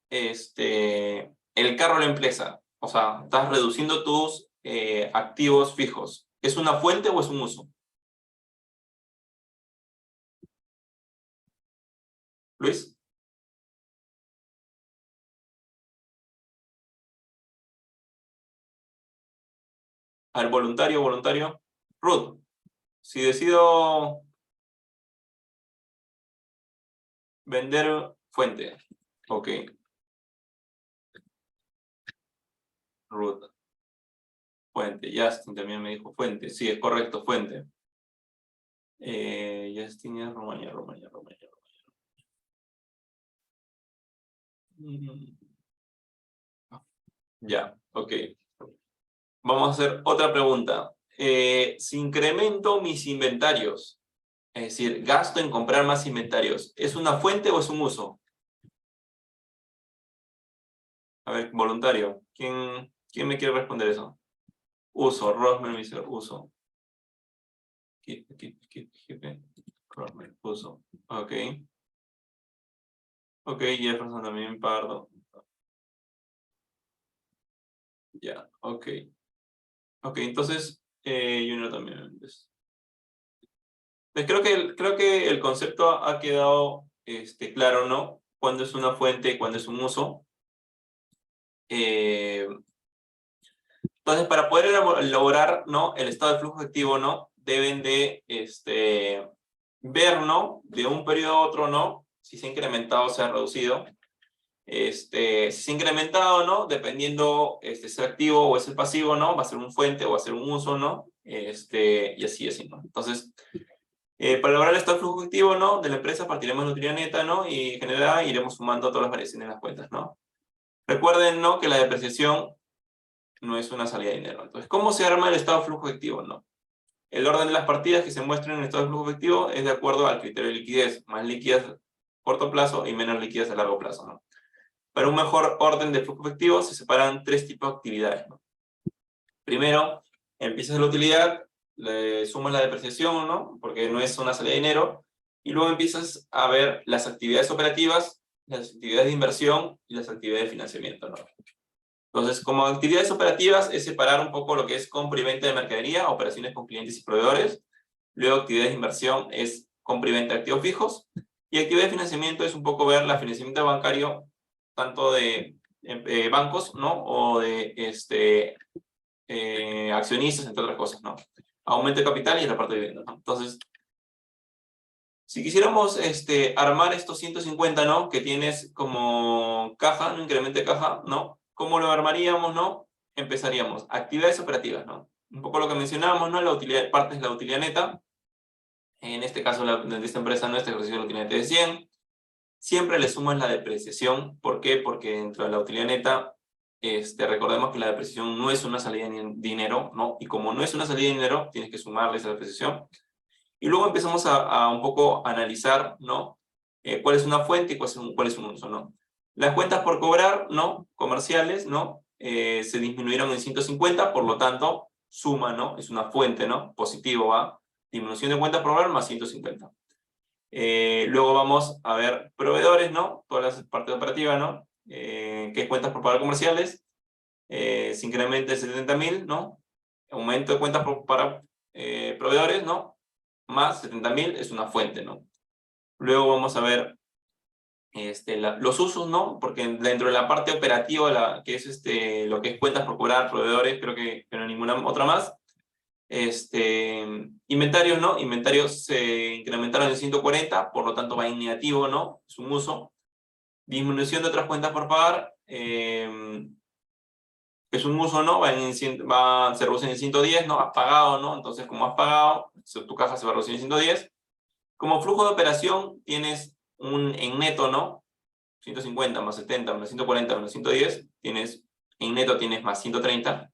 el carro a la empresa, o sea, estás reduciendo tus activos fijos, ¿es una fuente o es un uso? Luis. A ver, voluntario. Ruth, si decido vender fuente, ok. Ruth. Fuente, Justin también me dijo fuente. Sí, es correcto, fuente. Justin es Romaña. Ya, ok. Vamos a hacer otra pregunta. Si incremento mis inventarios, es decir, gasto en comprar más inventarios, ¿es una fuente o es un uso? A ver, voluntario. ¿Quién me quiere responder eso? Uso, Rosmer me dice uso. Rosmer, uso. Ok. Ok, Jefferson también, Pardo. Ya, ok. Ok, entonces, Junior también. Entonces, creo que el concepto ha quedado claro, ¿no? Cuándo es una fuente y cuándo es un uso. Entonces, para poder elaborar, ¿no? El estado de flujo efectivo, ¿no? Deben de ver, ¿no? De un periodo a otro, ¿no? Si se ha incrementado o se ha reducido. Si se ha incrementado, ¿no? Dependiendo si es activo o es el pasivo, ¿no? Va a ser un fuente o va a ser un uso, ¿no? Y así, ¿no? Entonces, para elaborar el estado de flujo efectivo, ¿no? De la empresa partiremos de la utilidad neta, ¿no? Y en general iremos sumando todas las variaciones en las cuentas, ¿no? Recuerden, ¿no? Que la depreciación no es una salida de dinero. Entonces, ¿cómo se arma el estado de flujo efectivo, no? El orden de las partidas que se muestran en el estado de flujo efectivo es de acuerdo al criterio de liquidez, más liquidez a corto plazo y menos liquidez a largo plazo, ¿no? Para un mejor orden de flujo efectivo se separan tres tipos de actividades, ¿no? Primero, empiezas la utilidad, le sumas la depreciación, ¿no? Porque no es una salida de dinero, y luego empiezas a ver las actividades operativas, las actividades de inversión y las actividades de financiamiento, ¿no? Entonces, como actividades operativas es separar un poco lo que es compra y venta de mercadería, operaciones con clientes y proveedores. Luego, actividades de inversión es compra y venta de activos fijos. Y actividad de financiamiento es un poco ver la financiamiento bancario, tanto de bancos, ¿no? O de accionistas, entre otras cosas, ¿no? Aumento de capital y reparto de dividendos, ¿no? Entonces, si quisiéramos armar estos 150, ¿no? Que tienes como caja, un incremento de caja, ¿no? ¿Cómo lo armaríamos, no? Empezaríamos. Actividades operativas, ¿no? Un poco lo que mencionábamos, ¿no? La utilidad, parte es la utilidad neta. En este caso, de esta empresa, nuestra ejercicio de la utilidad neta de 100. Siempre le sumas la depreciación. ¿Por qué? Porque dentro de la utilidad neta, recordemos que la depreciación no es una salida de dinero, ¿no? Y como no es una salida de dinero, tienes que sumarle esa depreciación. Y luego empezamos a un poco analizar, ¿no? Cuál es una fuente y cuál es un uso, ¿no? Las cuentas por cobrar, ¿no? Comerciales, ¿no? Se disminuyeron en 150, por lo tanto, suma, ¿no? Es una fuente, ¿no? Positivo, ¿va? Disminución de cuentas por cobrar más 150. Luego vamos a ver proveedores, ¿no? Todas las partes operativas, ¿no? Que es cuentas por pagar comerciales. Se incrementa el 70.000, ¿no? Aumento de cuentas para proveedores, ¿no? Más 70.000 es una fuente, ¿no? Luego vamos a ver los usos, ¿no? Porque dentro de la parte operativa, que es lo que es cuentas por cobrar, proveedores, creo que no hay ninguna otra más. Inventarios, ¿no? Inventarios se incrementaron en 140, por lo tanto va en negativo, ¿no? Es un uso. Disminución de otras cuentas por pagar, es un uso, ¿no? Se reducen en 110, ¿no? Has pagado, ¿no? Entonces, como has pagado, tu caja se va a reducir en 110. Como flujo de operación tienes en neto, ¿no? 150 más 70 menos 140 menos 110, en neto tienes más 130.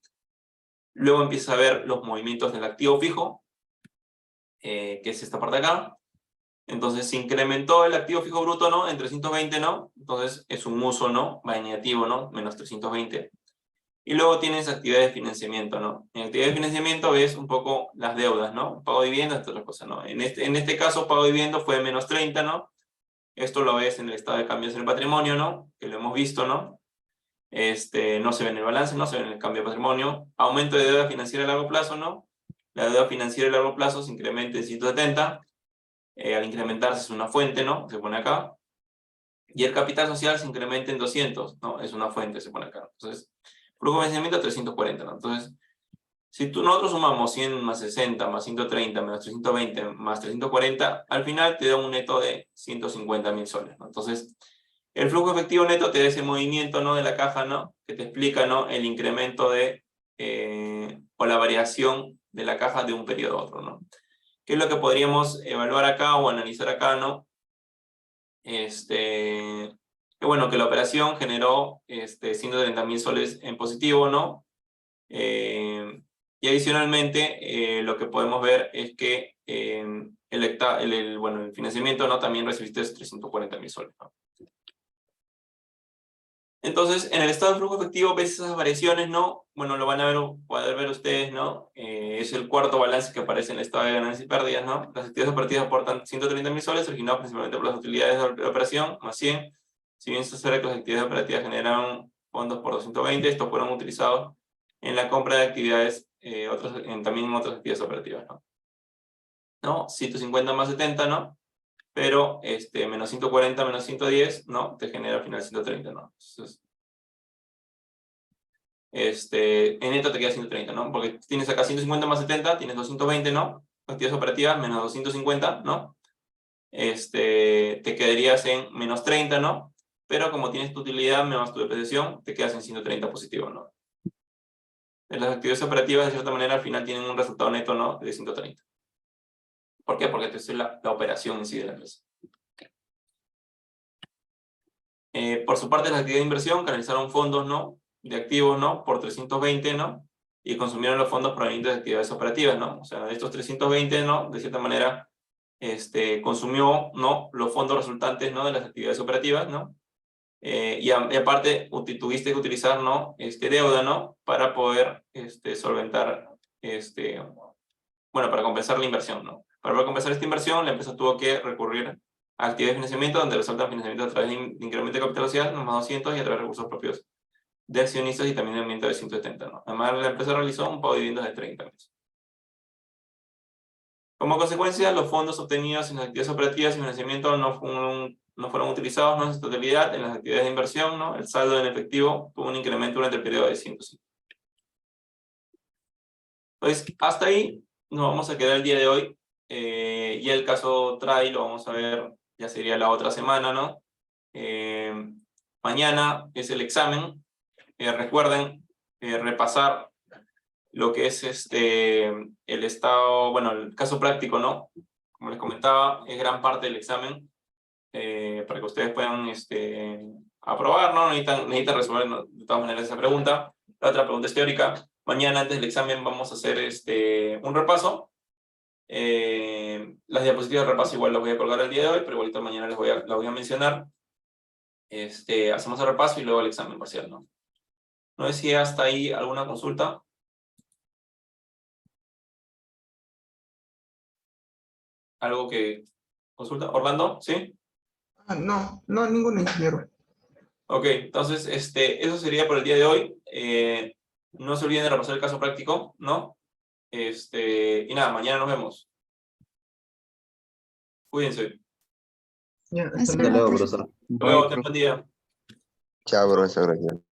Luego empiezas a ver los movimientos del activo fijo, que es esta parte de acá. Entonces se incrementó el activo fijo bruto, ¿no? En 320, ¿no? Entonces es un uso, ¿no? Va en negativo, ¿no? Menos 320. Y luego tienes actividades de financiamiento, ¿no? En actividades de financiamiento ves un poco las deudas, ¿no? Pago de vivienda, esta otra cosa, ¿no? En este caso, pago de vivienda fue menos 30, ¿no? Esto lo ves en el estado de cambios en el patrimonio, ¿no? Que lo hemos visto, ¿no? No se ve en el balance, no se ve en el cambio de patrimonio. Aumento de deuda financiera a largo plazo, ¿no? La deuda financiera a largo plazo se incrementa en 170. Al incrementarse es una fuente, ¿no? Se pone acá. Y el capital social se incrementa en 200, ¿no? Es una fuente, se pone acá. Entonces, flujo de financiamiento 340, ¿no? Entonces, si nosotros sumamos 100 más 60 más 130 menos 320 más 340, al final te da un neto de 150.000 soles, ¿no? Entonces, el flujo efectivo neto te da ese movimiento, ¿no? De la caja, ¿no? Que te explica, ¿no? El incremento o la variación de la caja de un periodo a otro, ¿no? ¿Qué es lo que podríamos evaluar acá o analizar acá, ¿no? Que bueno, que la operación generó 130.000 soles en positivo, ¿no? Y adicionalmente, lo que podemos ver es que el financiamiento, ¿no? También recibiste 340.000 soles, ¿no? Entonces, en el estado de flujo efectivo ves esas variaciones, ¿no? Bueno, lo van a poder ver ustedes, ¿no? Es el cuarto balance que aparece en el estado de ganancias y pérdidas, ¿no? Las actividades operativas aportan 130.000 soles, originados principalmente por las utilidades de la operación, más 100. Si bien se sabe que las actividades operativas generaron fondos por 220, estos fueron utilizados en la compra de actividades, también en otras actividades operativas, ¿no? 150 más 70, ¿no? Pero menos 140 menos 110, ¿no? Te genera al final 130, ¿no? Entonces, en neto te queda 130, ¿no? Porque tienes acá 150 más 70, tienes 220, ¿no? Actividades operativas menos 250, ¿no? Te quedarías en menos 30, ¿no? Pero como tienes tu utilidad menos tu depreciación, te quedas en 130 positivo, ¿no? Las actividades operativas, de cierta manera, al final tienen un resultado neto, ¿no? De 130. ¿Por qué? Porque esto es la operación en sí de la empresa. Por su parte, las actividades de inversión canalizaron fondos, ¿no? De activos, ¿no? Por 320, ¿no? Y consumieron los fondos provenientes de actividades operativas, ¿no? O sea, de estos 320, ¿no? De cierta manera, consumió, ¿no? Los fondos resultantes, ¿no? De las actividades operativas, ¿no? Y aparte, tuviste que utilizar, ¿no? Deuda, ¿no? Para poder, solventar, bueno, para compensar la inversión, ¿no? Para poder compensar esta inversión, la empresa tuvo que recurrir a actividades de financiamiento, donde resulta financiamiento a través de incremento de capital social, más 200, y a través de recursos propios de accionistas y también de aumento de 170, ¿no? Además, la empresa realizó un pago de dividendos de 30 meses. Como consecuencia, los fondos obtenidos en las actividades operativas y financiamiento no fueron utilizados, ¿no? En su totalidad en las actividades de inversión, ¿no? El saldo en efectivo tuvo un incremento durante el periodo de 105. Entonces, hasta ahí nos vamos a quedar el día de hoy. Y el caso TRAI lo vamos a ver, ya sería la otra semana, ¿no? Mañana es el examen. Recuerden repasar lo que es el estado, bueno, el caso práctico, ¿no? Como les comentaba, es gran parte del examen para que ustedes puedan aprobar, ¿no? Necesitan resolver, ¿no? De todas maneras esa pregunta. La otra pregunta es teórica. Mañana, antes del examen, vamos a hacer un repaso. Las diapositivas de repaso igual las voy a colgar el día de hoy, pero igualito mañana las voy a mencionar. Hacemos el repaso y luego el examen parcial, ¿no? No sé si hasta ahí alguna consulta. ¿Algo que consulta? ¿Orlando? ¿Sí? No, ningún ingeniero. Ok, entonces eso sería por el día de hoy. No se olviden de repasar el caso práctico, ¿no? Y nada, mañana nos vemos. Cuídense. Ya, Hasta hasta Hasta luego. luego, profesor. Hasta luego, ten buen día. Chao, profesor. Gracias.